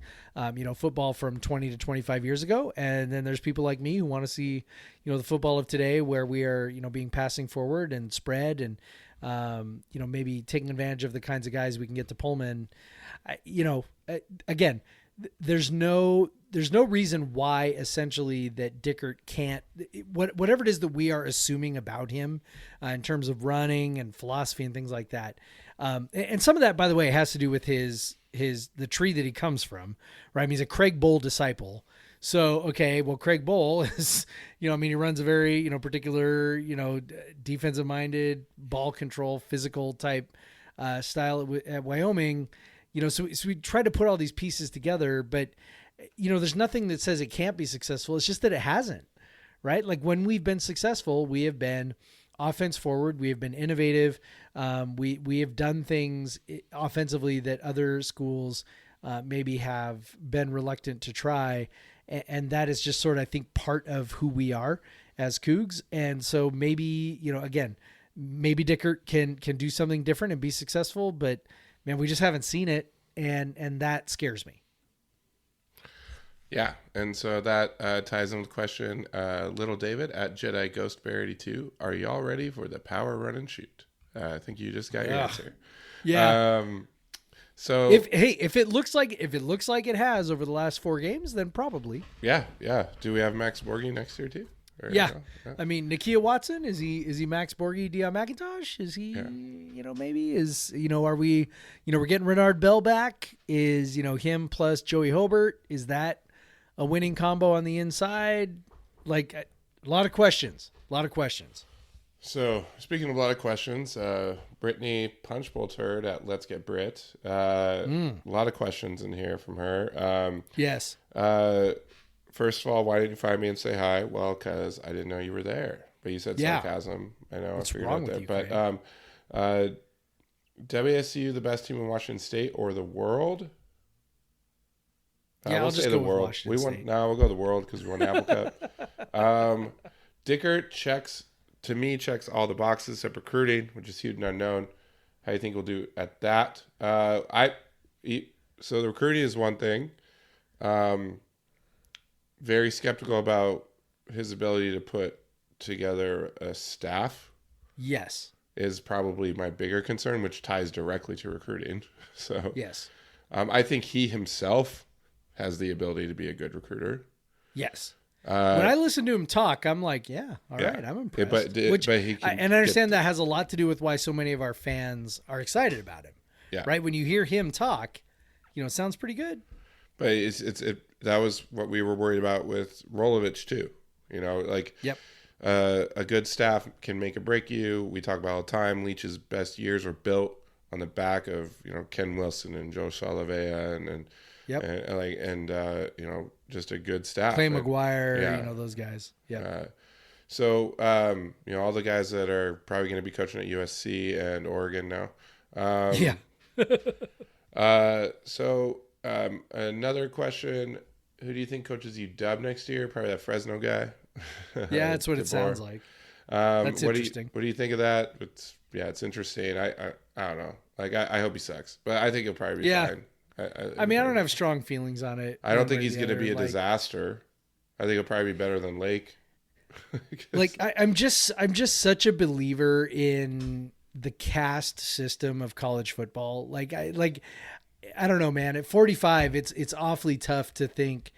football from 20 to 25 years ago. And then there's people like me who want to see, the football of today, where we are, being passing forward and spread and, maybe taking advantage of the kinds of guys we can get to Pullman. Again, there's no reason why essentially that Dickert can't, whatever it is that we are assuming about him in terms of running and philosophy and things like that. And some of that, by the way, has to do with the tree that he comes from, right? I mean, he's a Craig Bowl disciple. So, okay, well, Craig Bowl is, he runs a very, particular, defensive minded, ball control, physical type style at Wyoming. So we try to put all these pieces together, but, there's nothing that says it can't be successful. It's just that it hasn't, right? Like, when we've been successful, we have been offense forward. We have been innovative. We have done things offensively that other schools maybe have been reluctant to try. And that is just sort of, I think, part of who we are as Cougs. And so maybe, again, maybe Dickert can do something different and be successful, but man, we just haven't seen it. And that scares me. Yeah, and so that ties in with the question, Little David at Jedi Ghostbear 82. Are y'all ready for the power run and shoot? I think you just got your answer. Yeah. So if it looks like it has over the last 4 games, then probably. Yeah. Do we have Max Borghi next year too? Or yeah. No? Yeah. I mean, Nakia Watson, is he Max Borghi, Deion McIntosh? Is he, maybe is, are we, we're getting Renard Bell back. Is, him plus Joey Hobart, is that a winning combo on the inside? Like, a lot of questions. So, speaking of a lot of questions, Brittany Punchbowl Turd at Let's Get Brit. A lot of questions in here from her. Yes. First of all, why didn't you find me and say hi? Well, because I didn't know you were there. But you said sarcasm. I know. What's I figured wrong out with that. You, but WSU, the best team in Washington State or the world? I'll just go with world. Washington State. We'll go the world because we won the Apple Cup. Dickert checks all the boxes except recruiting, which is huge and unknown. How do you think we'll do at that? So the recruiting is one thing. Very skeptical about his ability to put together a staff. Yes. Is probably my bigger concern, which ties directly to recruiting. So yes. I think he himself has the ability to be a good recruiter. Yes. When I listen to him talk, I'm like, all right, I'm impressed. But he can, and I understand that has a lot to do with why so many of our fans are excited about him. Yeah. Right? When you hear him talk, it sounds pretty good. But that was what we were worried about with Rolovich too. Yep. a good staff can make or break you. We talk about all the time. Leach's best years were built on the back of Ken Wilson and Joe Salavea and Yep. and just a good staff. Clay McGuire, Yeah. those guys. Yeah. So all the guys that are probably going to be coaching at USC and Oregon now. Yeah. Another question: who do you think coaches UW next year? Probably that Fresno guy. Yeah, that's what it sounds like. That's interesting. What do you think of that? It's interesting. I don't know. Like I hope he sucks, but I think he'll probably be fine. I don't have strong feelings on it. I don't think he's going to be a disaster. I think he'll probably be better than Lake. I'm just such a believer in the caste system of college football. I don't know, man. At 45, it's awfully tough to think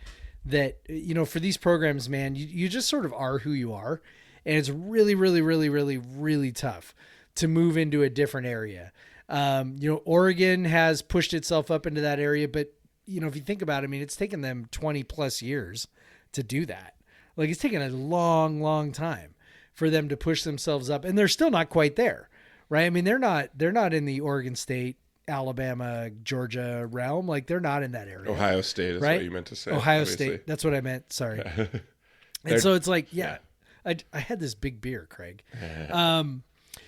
that for these programs, man, you just sort of are who you are, and it's really, really, really, really, really tough to move into a different area. Oregon has pushed itself up into that area, but if you think about it, I mean, it's taken them 20 plus years to do that. Like, it's taken a long, long time for them to push themselves up, and they're still not quite there, right? I mean, they're not in the Oregon State, Alabama, Georgia realm. Like, they're not in that area. Ohio State is right? what you meant to say. Ohio obviously. State. That's what I meant. Sorry. And so it's like, I had this big beer, Craig.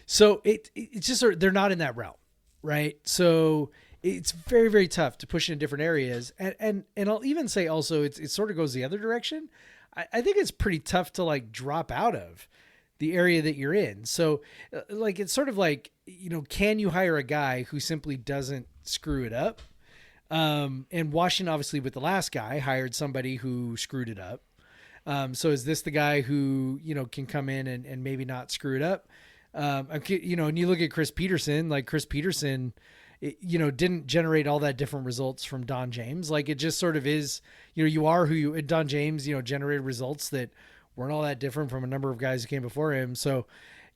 So it's just they're not in that realm, right? So it's very, very tough to push in different areas, and I'll even say also it sort of goes the other direction. I think it's pretty tough to drop out of the area that you're in. So it's sort of can you hire a guy who simply doesn't screw it up? And Washington, obviously, with the last guy, hired somebody who screwed it up. So is this the guy who, can come in and maybe not screw it up? And you look at Chris Peterson, didn't generate all that different results from Don James. It just sort of is, you are who you, Don James, generated results that weren't all that different from a number of guys who came before him. So,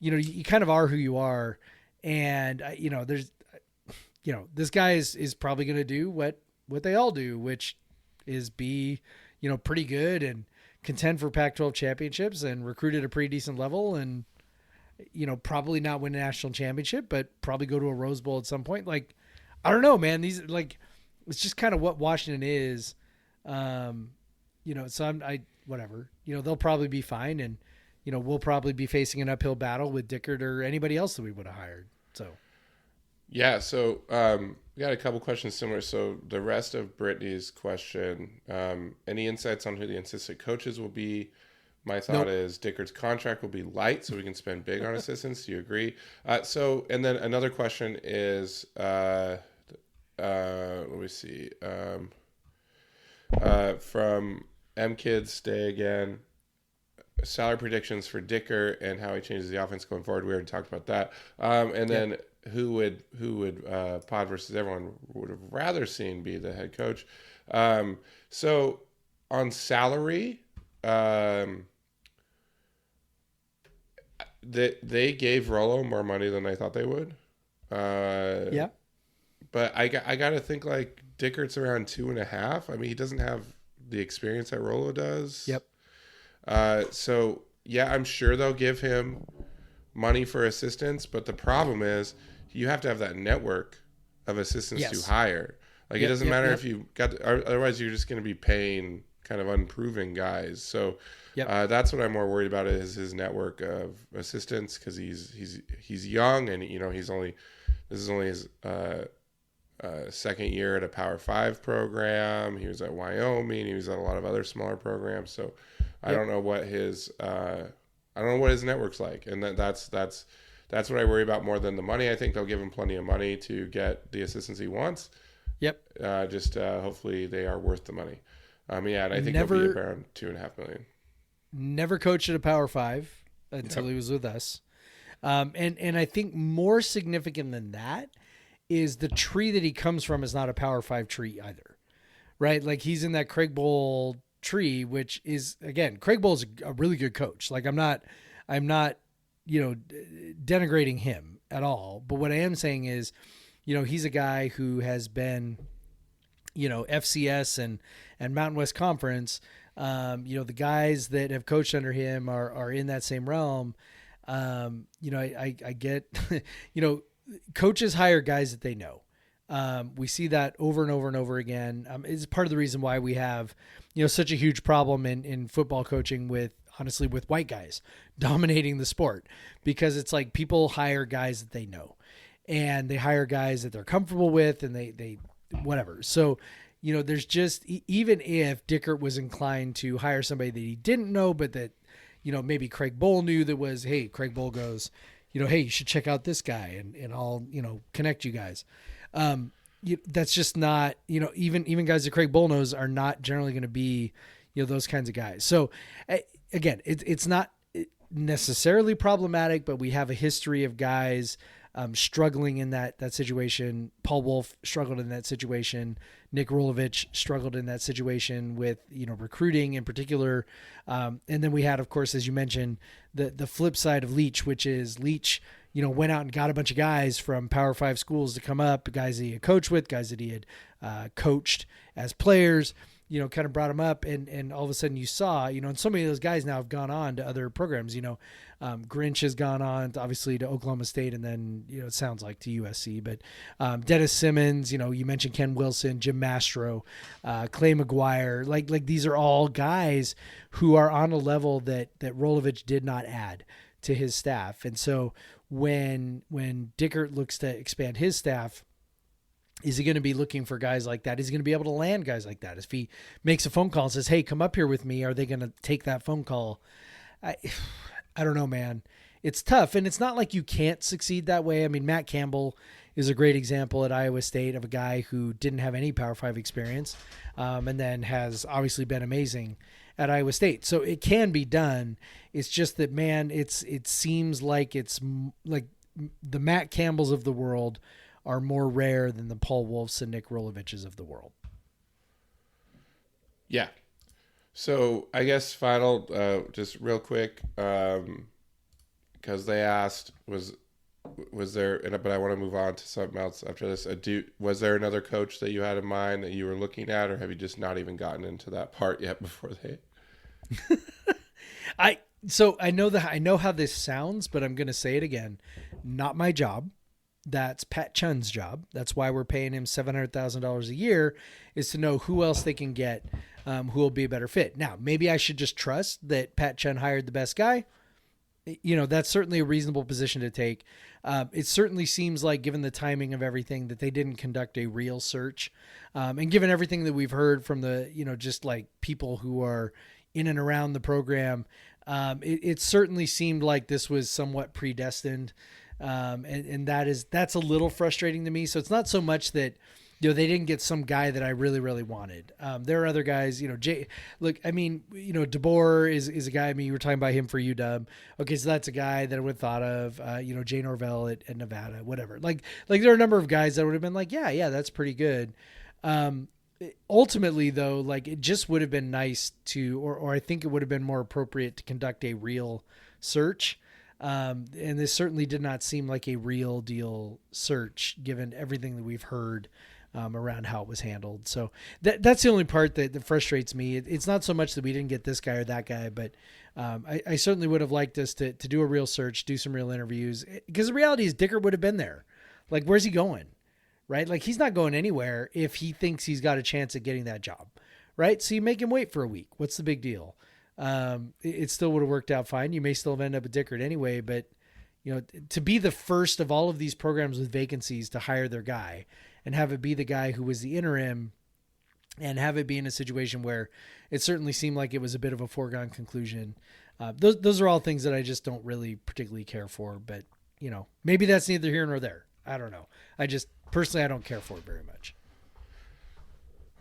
you kind of are who you are. And, there's, this guy is probably going to do what they all do, which is be, pretty good and contend for Pac-12 championships and recruit at a pretty decent level and, probably not win a national championship, but probably go to a Rose Bowl at some point. I don't know, man. These it's just kind of what Washington is. So whatever, they'll probably be fine. And, we'll probably be facing an uphill battle with Dickert or anybody else that we would have hired. So. Yeah. So, we got a couple questions similar. So the rest of Brittany's question, any insights on who the assistant coaches will be? My thought is Dickert's contract will be light, so we can spend big on assistants. Do you agree? And then another question is, let me see, from MKids Stay Again, salary predictions for Dickert and how he changes the offense going forward. We already talked about that. And then who would Pod versus everyone would have rather seen be the head coach? So on salary, they gave Rollo more money than I thought they would. Yeah. But I got to think Dickert's around 2.5. I mean, he doesn't have the experience that Rollo does. Yep. So yeah, I'm sure they'll give him money for assistants, but the problem is you have to have that network of assistants to hire. It doesn't matter if you got, otherwise you're just going to be paying kind of unproven guys. So that's what I'm more worried about is his network of assistants, because he's young and this is only his second year at a Power 5 program. He was at Wyoming. He was at a lot of other smaller programs. So I don't know what his network's like, and that's what I worry about more than the money. I think they'll give him plenty of money to get the assistants he wants. Yep. Hopefully they are worth the money. And I think he'll be around $2.5 million. Never coached at a Power 5 until he was with us. And I think more significant than that is the tree that he comes from is not a Power 5 tree either, right? He's in that Craig Bowl tree, which is, again, Craig Bohl's a really good coach. I'm not denigrating him at all. But what I am saying is, he's a guy who has been, FCS and Mountain West Conference, The guys that have coached under him are in that same realm. I get, coaches hire guys that they know. We see that over and over and over again. It's part of the reason why we have, such a huge problem in football coaching with white guys dominating the sport, because it's like people hire guys that they know, and they hire guys that they're comfortable with, and they whatever. So, there's just, even if Dickert was inclined to hire somebody that he didn't know, but that, maybe Craig Bowl knew, that was, hey, Craig Bowl goes, hey, you should check out this guy, and I'll, connect you guys. That's just not, even guys that Craig Bowl knows are not generally going to be, those kinds of guys. So again, it's not necessarily problematic, but we have a history of guys struggling in that situation. Paul Wolf struggled in that situation. Nick Rolovich struggled in that situation with, recruiting in particular. And then we had, of course, as you mentioned, the flip side of Leach, which is Leach, went out and got a bunch of guys from Power 5 schools to come up, guys that he had coached with, guys that he had coached as players, kind of brought them up. And all of a sudden you saw, and so many of those guys now have gone on to other programs. Grinch has gone on to, obviously, to Oklahoma State, and then, it sounds like to USC. But Dennis Simmons, you mentioned Ken Wilson, Jim Mastro, Clay McGuire. Like these are all guys who are on a level that Rolovich did not add to his staff. And so when Dickert looks to expand his staff, is he going to be looking for guys like that? Is he going to be able to land guys like that? If he makes a phone call and says, hey, come up here with me, are they going to take that phone call? I don't know, man. It's tough, and it's not like you can't succeed that way. I mean, Matt Campbell is a great example at Iowa State of a guy who didn't have any Power 5 experience, and then has obviously been amazing at Iowa State. So it can be done. It's just that, man, it seems like it's like the Matt Campbells of the world are more rare than the Paul Wolfs and Nick Roloviches of the world. Yeah. So I guess final, just real quick, because they asked, was there, but I want to move on to something else after this. Was there another coach that you had in mind that you were looking at, or have you just not even gotten into that part yet before they? I know how this sounds, but I'm going to say it again. Not my job. That's Pat Chun's job. That's why we're paying him $700,000 a year, is to know who else they can get, who will be a better fit. Now, maybe I should just trust that Pat Chun hired the best guy. That's certainly a reasonable position to take. It certainly seems like, given the timing of everything, that they didn't conduct a real search. And given everything that we've heard from the, just like people who are in and around the program, it certainly seemed like this was somewhat predestined. And that's a little frustrating to me. So it's not so much that, they didn't get some guy that I really, really wanted. There are other guys, DeBoer is a guy, you were talking about him for UW. Okay. So that's a guy that I would have thought of, Jay Norvell at Nevada, whatever. Like there are a number of guys that would have been like, yeah, that's pretty good. Ultimately though, like it just would have been nice to, or I think it would have been more appropriate to conduct a real search. And this certainly did not seem like a real deal search, given everything that we've heard around how it was handled. So that's the only part that frustrates me. It's not so much that we didn't get this guy or that guy, but I certainly would have liked us to do a real search, do some real interviews, because the reality is Dickert would have been there. Like, where's he going? Right? Like, he's not going anywhere if he thinks he's got a chance at getting that job. Right? So you make him wait for a week. What's the big deal? It still would have worked out fine. You may still have ended up at Dickert anyway, but to be the first of all of these programs with vacancies to hire their guy and have it be the guy who was the interim, and have it be in a situation where it certainly seemed like it was a bit of a foregone conclusion. Those are all things that I just don't really particularly care for, but maybe that's neither here nor there. I don't know. I don't care for it very much.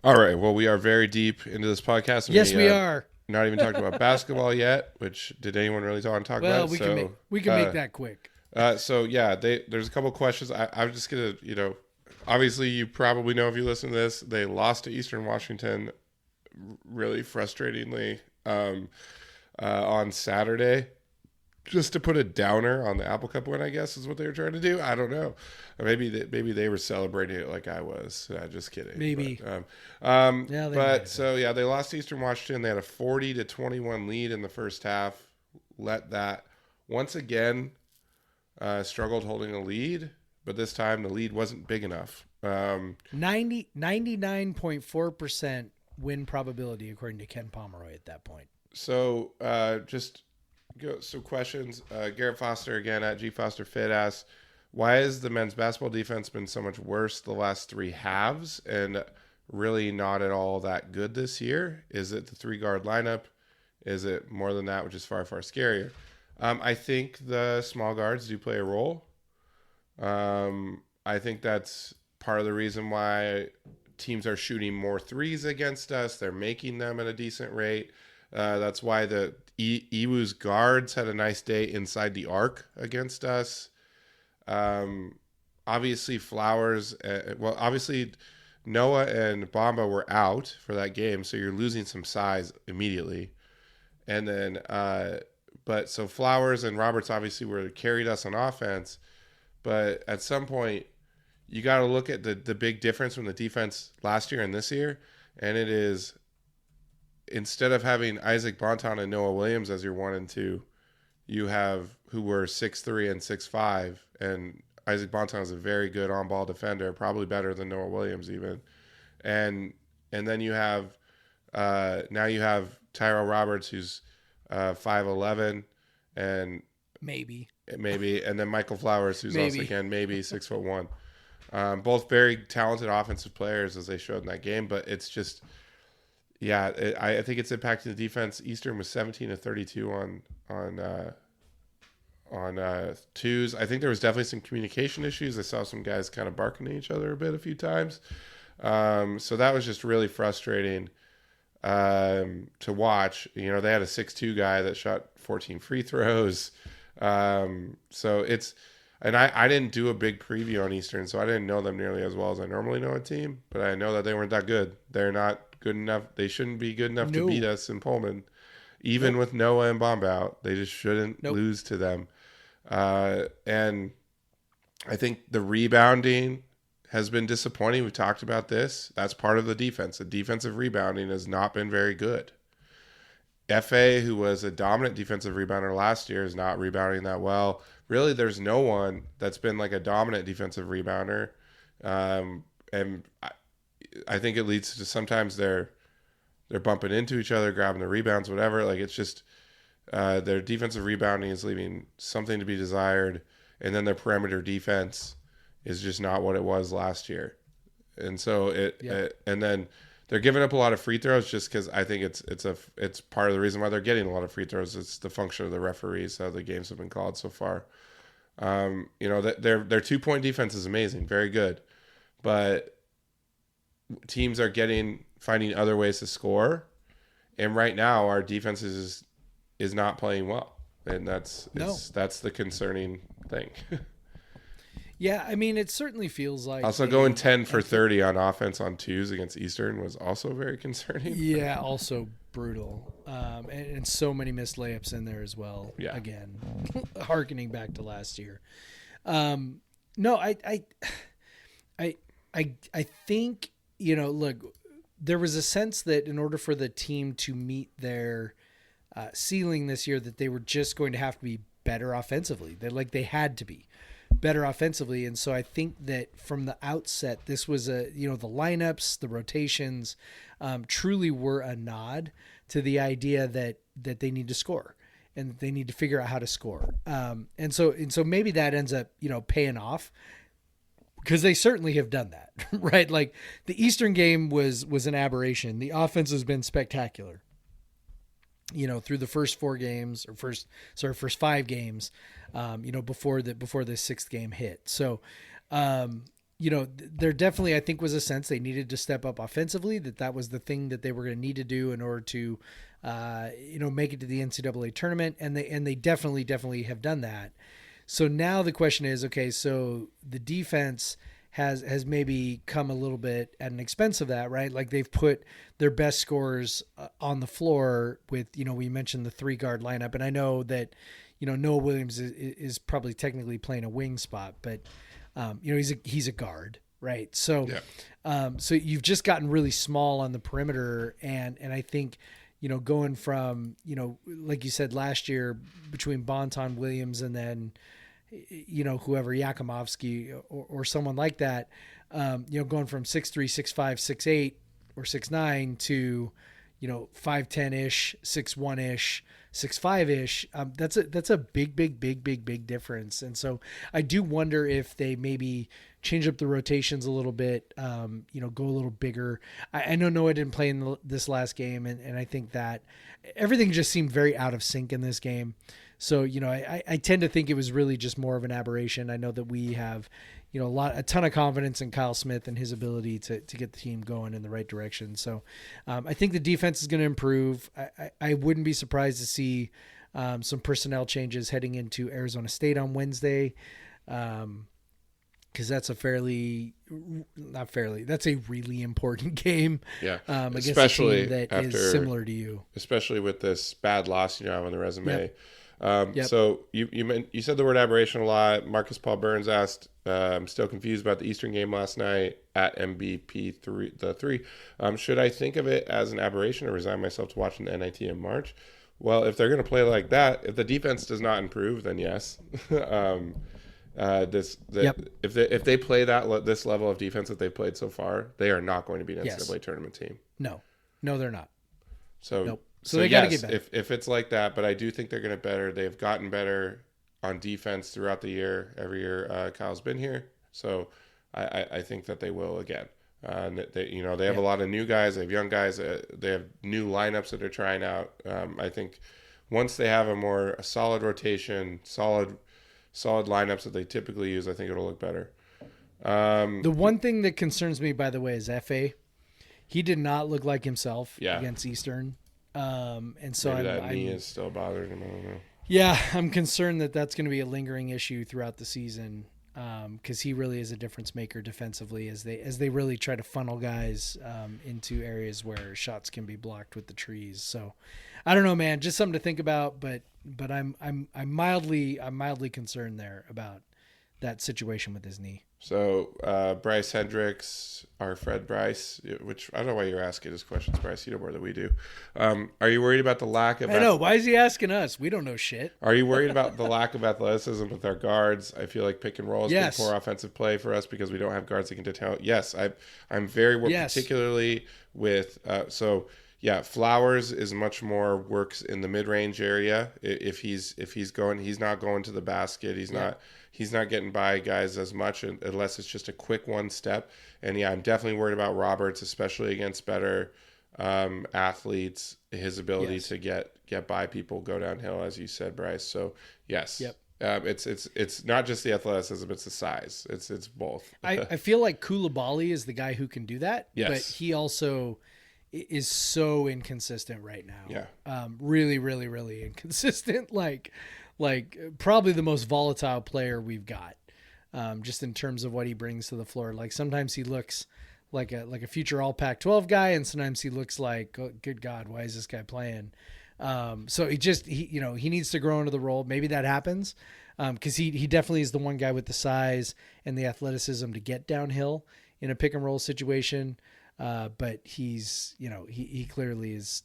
All right. Well, we are very deep into this podcast. Yes, we are. Not even talking about basketball yet, which did anyone really want to talk about? We can make that quick. There's a couple of questions. I'm just going to, obviously you probably know if you listen to this, they lost to Eastern Washington really frustratingly on Saturday. just to put a downer on the Apple Cup win, I guess is what they were trying to do. I don't know. Or maybe they were celebrating it like I was. Just kidding. Maybe. But so yeah, they lost to Eastern Washington. They had a 40-21 lead in the first half. Let that once again struggled holding a lead, but this time the lead wasn't big enough. 99.4% win probability according to Ken Pomeroy at that point. So just go some questions. Garrett Foster again at G Foster Fit asks, why has the men's basketball defense been so much worse the last three halves and really not at all that good this year? Is it the 3-guard lineup? Is it more than that, which is far, far scarier? I think the small guards do play a role. I think that's part of the reason why teams are shooting more threes against us. They're making them at a decent rate. That's why the Ewu's guards had a nice day inside the arc against us. Obviously Flowers, obviously Noah and Bamba were out for that game, so you're losing some size immediately. And then, but so Flowers and Roberts obviously carried us on offense, but at some point you got to look at the big difference from the defense last year and this year, and it is instead of having Isaac Bonton and Noah Williams as your 1 and 2, you have who were 6'3" and 6'5", and Isaac Bonton is a very good on-ball defender, probably better than Noah Williams even, and then you have now you have Tyrell Roberts who's 5'11" and maybe, and then Michael Flowers who's also again maybe 6'1". Both very talented offensive players as they showed in that game, but it's just, I think it's impacting the defense. Eastern was 17 of 32 on twos. I think there was definitely some communication issues. I saw some guys kind of barking at each other a few times. So that was just really frustrating to watch. They had a 6'2" guy that shot 14 free throws. So it's, and I didn't do a big preview on Eastern, so I didn't know them nearly as well as I normally know a team, but I know that they weren't that good. They're not good enough. They shouldn't be good enough to beat us in Pullman. Even with Noah and Bomb out, they just shouldn't lose to them. And I think the rebounding has been disappointing. We've talked about this. That's part of the defense. The defensive rebounding has not been very good. FA, who was a dominant defensive rebounder last year, is not rebounding that well. Really, there's no one that's been like a dominant defensive rebounder. And I think it leads to sometimes they're bumping into each other, grabbing the rebounds, whatever. Like, it's just their defensive rebounding is leaving something to be desired. And then their perimeter defense is just not what it was last year. And so and then they're giving up a lot of free throws just because I think it's part of the reason why they're getting a lot of free throws. It's the function of the referees, how the games have been called so far. Their 2-point defense is amazing, very good, but teams are finding other ways to score, and right now our defense is not playing well, and that's the concerning thing. Yeah, I mean, it certainly feels like... Also, going 10 for 30 on offense on twos against Eastern was also very concerning. Yeah, also brutal. And so many missed layups in there as well. Yeah. Again, hearkening back to last year. No, I think, look, there was a sense that in order for the team to meet their ceiling this year, that they were just going to have to be better offensively. They had to be better offensively. And so I think that from the outset, this was the lineups, the rotations truly were a nod to the idea that they need to score and they need to figure out how to score. And so maybe that ends up, paying off, because they certainly have done that, right? Like, the Eastern game was an aberration. The offense has been spectacular, through the first 4 games, or first 5 games, before the sixth game hit. So, there definitely, I think, was a sense they needed to step up offensively, that was the thing that they were going to need to do in order to, make it to the NCAA tournament. And they definitely have done that. So now the question is, okay, so the defense has maybe come a little bit at an expense of that, right? Like they've put their best scorers on the floor with, we mentioned the 3-guard lineup, and I know that, Noah Williams is probably technically playing a wing spot, but he's a guard, right? So, so you've just gotten really small on the perimeter, and I think, going from, like you said last year, between Bonton, Williams, and then, whoever, Yakimovsky or someone like that, going from 6'3", 6'5", 6'8", or 6'9" to, 5'10"-ish, 6'1"-ish, 6'5"-ish. That's a big difference. And so I do wonder if they maybe change up the rotations a little bit, go a little bigger. I know Noah didn't play in this last game, and I think that everything just seemed very out of sync in this game. So, I tend to think it was really just more of an aberration. I know that we have, a ton of confidence in Kyle Smith and his ability to get the team going in the right direction. So I think the defense is going to improve. I wouldn't be surprised to see some personnel changes heading into Arizona State on Wednesday. Because that's that's a really important game. Yeah, especially a team that is similar to you. Especially with this bad loss you have on the resume. Yep. So you said the word aberration a lot. Marcus Paul Burns asked, I'm still confused about the Eastern game last night at MVP3. Should I think of it as an aberration or resign myself to watching the NIT in March? Well, if they're going to play like that, if the defense does not improve, then yes. If they play this level of defense that they've played so far, they are not going to be an NCAA tournament team. No, they're not. So nope. So they got to get better. If it's like that, but I do think they're going to better. They've gotten better on defense throughout the year. Every year Kyle's been here, so I think that they will again. They have a lot of new guys. They have young guys. They have new lineups that they're trying out. I think once they have a solid rotation, solid lineups that they typically use, I think it'll look better. The one thing that concerns me, by the way, is F.A. He did not look like himself against Eastern. And so maybe that knee is still bothering him. I don't know. Yeah, I'm concerned that that's going to be a lingering issue throughout the season, because he really is a difference maker defensively as they really try to funnel guys into areas where shots can be blocked with the trees. So I don't know, man, just something to think about. But I'm mildly concerned there about that situation with his knee. So Bryce Hendricks, our Fred Bryce, which I don't know why you're asking his questions, Bryce. You know more than we do. Are you worried about the lack of? I know. Why is he asking us? We don't know shit. Are you worried about the lack of athleticism with our guards? I feel like pick and roll has been poor offensive play for us because we don't have guards that can detach. Yes, I'm very worried, particularly with Flowers is much more works in the mid-range area. If he's going, he's not going to the basket. He's not getting by guys as much unless it's just a quick one step. And I'm definitely worried about Roberts, especially against better athletes. His ability to get by people, go downhill, as you said, Bryce. So yes, it's not just the athleticism; it's the size. It's both. I feel like Koulibaly is the guy who can do that. Yes, but he also is so inconsistent right now. Yeah. Really, really, really inconsistent. Like probably the most volatile player we've got, just in terms of what he brings to the floor. Like sometimes he looks like a future all Pac-12 guy, and sometimes he looks like, oh, good God, why is this guy playing? So he needs to grow into the role. Maybe that happens. Cause he definitely is the one guy with the size and the athleticism to get downhill in a pick and roll situation. But he's, he clearly is,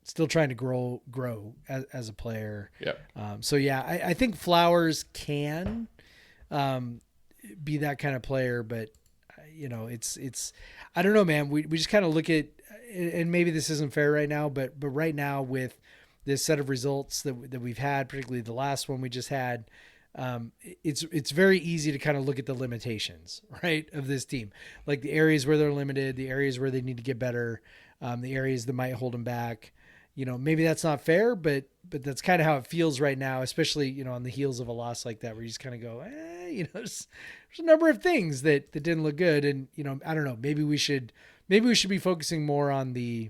still trying to grow as a player. Yep. I think Flowers can be that kind of player, but it's I don't know, man. We just kind of look at, and maybe this isn't fair right now, but right now with this set of results that we've had, particularly the last one we just had, it's very easy to kind of look at the limitations, right, of this team, like the areas where they're limited, the areas where they need to get better, the areas that might hold them back. Maybe that's not fair, but that's kind of how it feels right now, especially, on the heels of a loss like that, where you just kind of go, there's a number of things that didn't look good. And, I don't know, maybe we should be focusing more on the,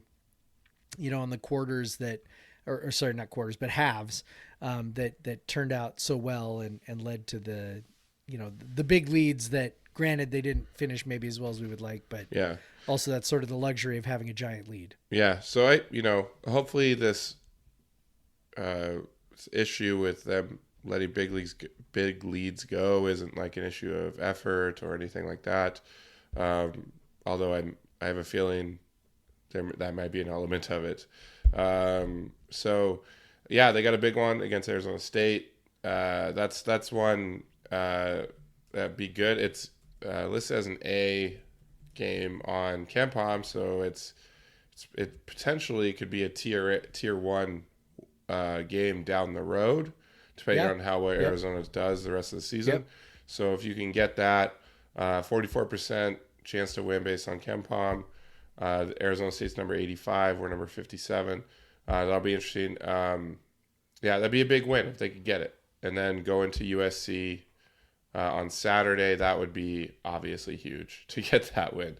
on the quarters that, or sorry, not quarters, but halves, that turned out so well and led to the, the big leads that Granted, they didn't finish maybe as well as we would like, but Yeah. also that's sort of the luxury of having a giant lead. Yeah. So hopefully this issue with them letting big leads go isn't like an issue of effort or anything like that. Although I have a feeling that might be an element of it. So yeah, they got a big one against Arizona State. That's one that'd be good. It's listed as an A game on KenPom, so it potentially could be a tier one game down the road, depending on how Arizona does the rest of the season. Yep. So if you can get that 44% chance to win based on KenPom, Arizona State's number 85, we're number 57. That'll be interesting. That'd be a big win if they could get it, and then go into USC on Saturday. That would be obviously huge to get that win.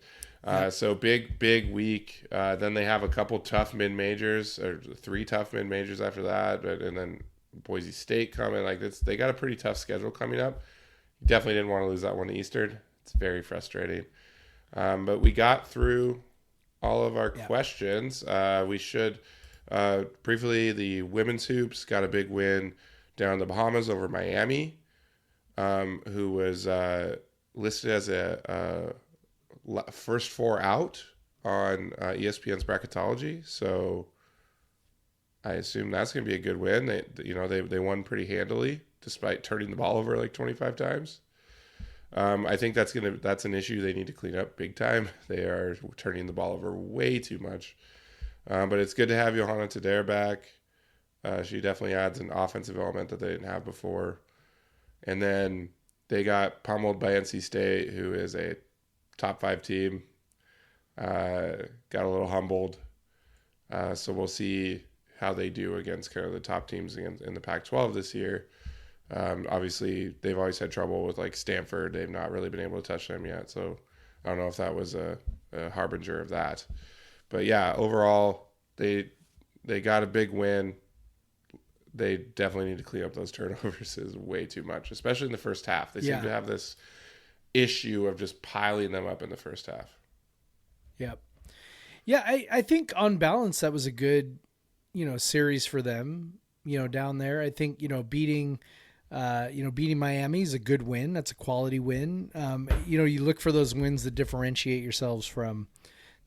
So big week. Then they have a couple tough mid-majors, or 3 tough mid-majors after that, and then Boise State coming. Like they got a pretty tough schedule coming up. Definitely didn't want to lose that one to Eastern. It's very frustrating. But we got through all of our questions. We should briefly, the women's hoops got a big win down in the Bahamas over Miami, who was listed as a first 4 out on ESPN's bracketology. So I assume that's going to be a good win. They won pretty handily despite turning the ball over like 25 times. I think that's an issue they need to clean up big time. They are turning the ball over way too much. But it's good to have Johanna Tadare back. She definitely adds an offensive element that they didn't have before. And then they got pummeled by NC State, who is a top 5 team. Got a little humbled. So we'll see how they do against kind of the top teams in the Pac-12 this year. Obviously, they've always had trouble with like Stanford. They've not really been able to touch them yet. So I don't know if that was a harbinger of that. But yeah, overall, they got a big win. They definitely need to clean up those turnovers. Is way too much, especially in the first half. They seem to have this issue of just piling them up in the first half. Yep. Yeah, I think on balance that was a good, series for them, down there. I think, beating Miami is a good win. That's a quality win. You look for those wins that differentiate yourselves from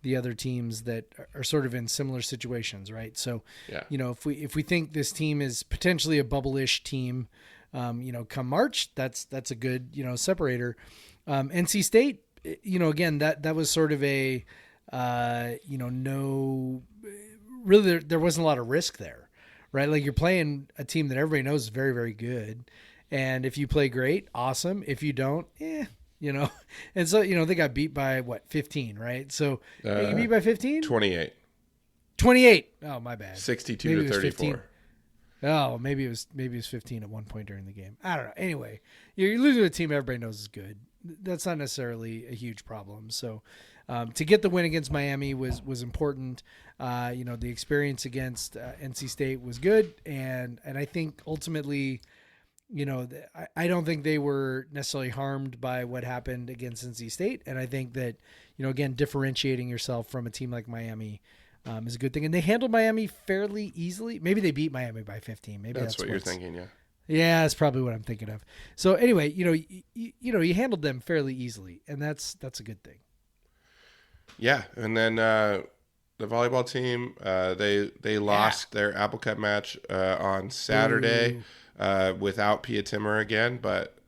the other teams that are sort of in similar situations, right? So, if we think this team is potentially a bubble-ish team, come March, that's a good, separator. NC State, again, that was sort of a, really there wasn't a lot of risk there, right? Like you're playing a team that everybody knows is very, very good. And if you play great, awesome. If you don't, and so, they got beat by 15, right? So they got beat by 15, 28. Oh, my bad. 62 to 34. Oh, maybe it was 15 at one point during the game. I don't know. Anyway, you're losing to a team everybody knows is good. That's not necessarily a huge problem. So to get the win against Miami was important. The experience against NC State was good. And I think ultimately, I don't think they were necessarily harmed by what happened against NC State. And I think that, again, differentiating yourself from a team like Miami is a good thing. And they handled Miami fairly easily. Maybe they beat Miami by 15. Maybe that's what you're thinking, yeah. Yeah, that's probably what I'm thinking of. So anyway, you handled them fairly easily, and that's a good thing. Yeah, and then the volleyball team, they lost their Apple Cup match on Saturday without Pia Timmer again, but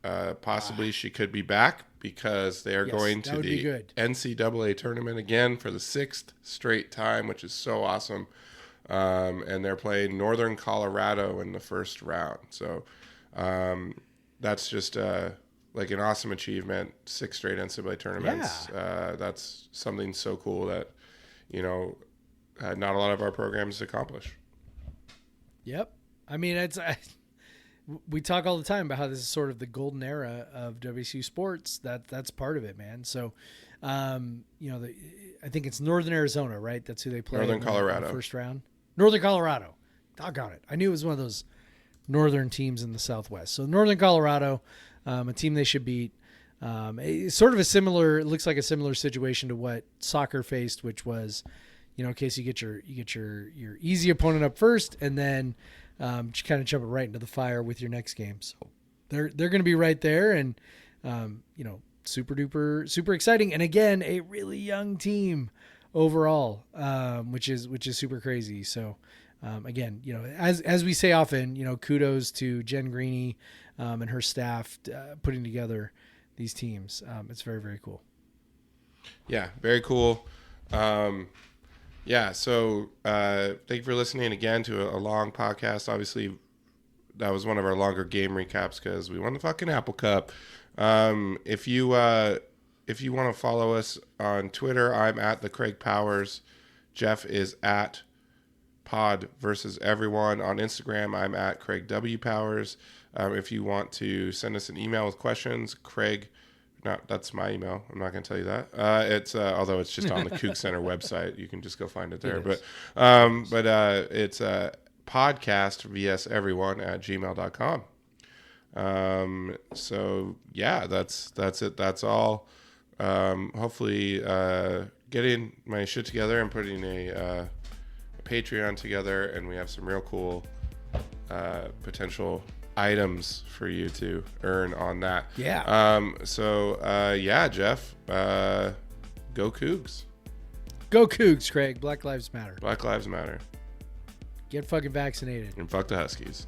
possibly she could be back because they are going to the NCAA tournament again for the 6th straight time, which is so awesome. And they're playing Northern Colorado in the first round. So that's just like an awesome achievement. 6 straight NCAA tournaments. Yeah. That's something so cool that, not a lot of our programs accomplish. Yep. I mean, we talk all the time about how this is sort of the golden era of WSU sports. That's part of it, man. So, I think it's Northern Arizona, right? That's who they play. Northern Colorado. In the first round. Northern Colorado. Doggone it. I knew it was one of those northern teams in the Southwest. So Northern Colorado, a team they should beat. It's sort of a similar, it looks like a similar situation to what soccer faced, which was, in case you get your easy opponent up first, and then just kind of jump it right into the fire with your next game. So they're going to be right there, and super exciting. And again, a really young team overall, which is super crazy. So again, as we say often, kudos to Jen Greeny and her staff putting together these teams. It's very, very cool. Yeah, very cool. So thank you for listening again to a long podcast. Obviously, that was one of our longer game recaps because we won the fucking Apple Cup. If you want to follow us on Twitter, I'm at the Craig Powers. Jeff is at Pod versus Everyone. On Instagram, I'm at Craig W. Powers. If you want to send us an email with questions, that's my email. I'm not going to tell you that. It's although it's just on the Coug Center website, you can just go find it there. It's podcastVSEveryone@gmail.com. So yeah, that's it. That's all. Hopefully, getting my shit together and putting a Patreon together, and we have some real cool potential items for you to earn on that. Yeah. Jeff, go Cougs. Go Cougs, Craig. Black Lives Matter. Black Lives Matter. Get fucking vaccinated. And fuck the Huskies.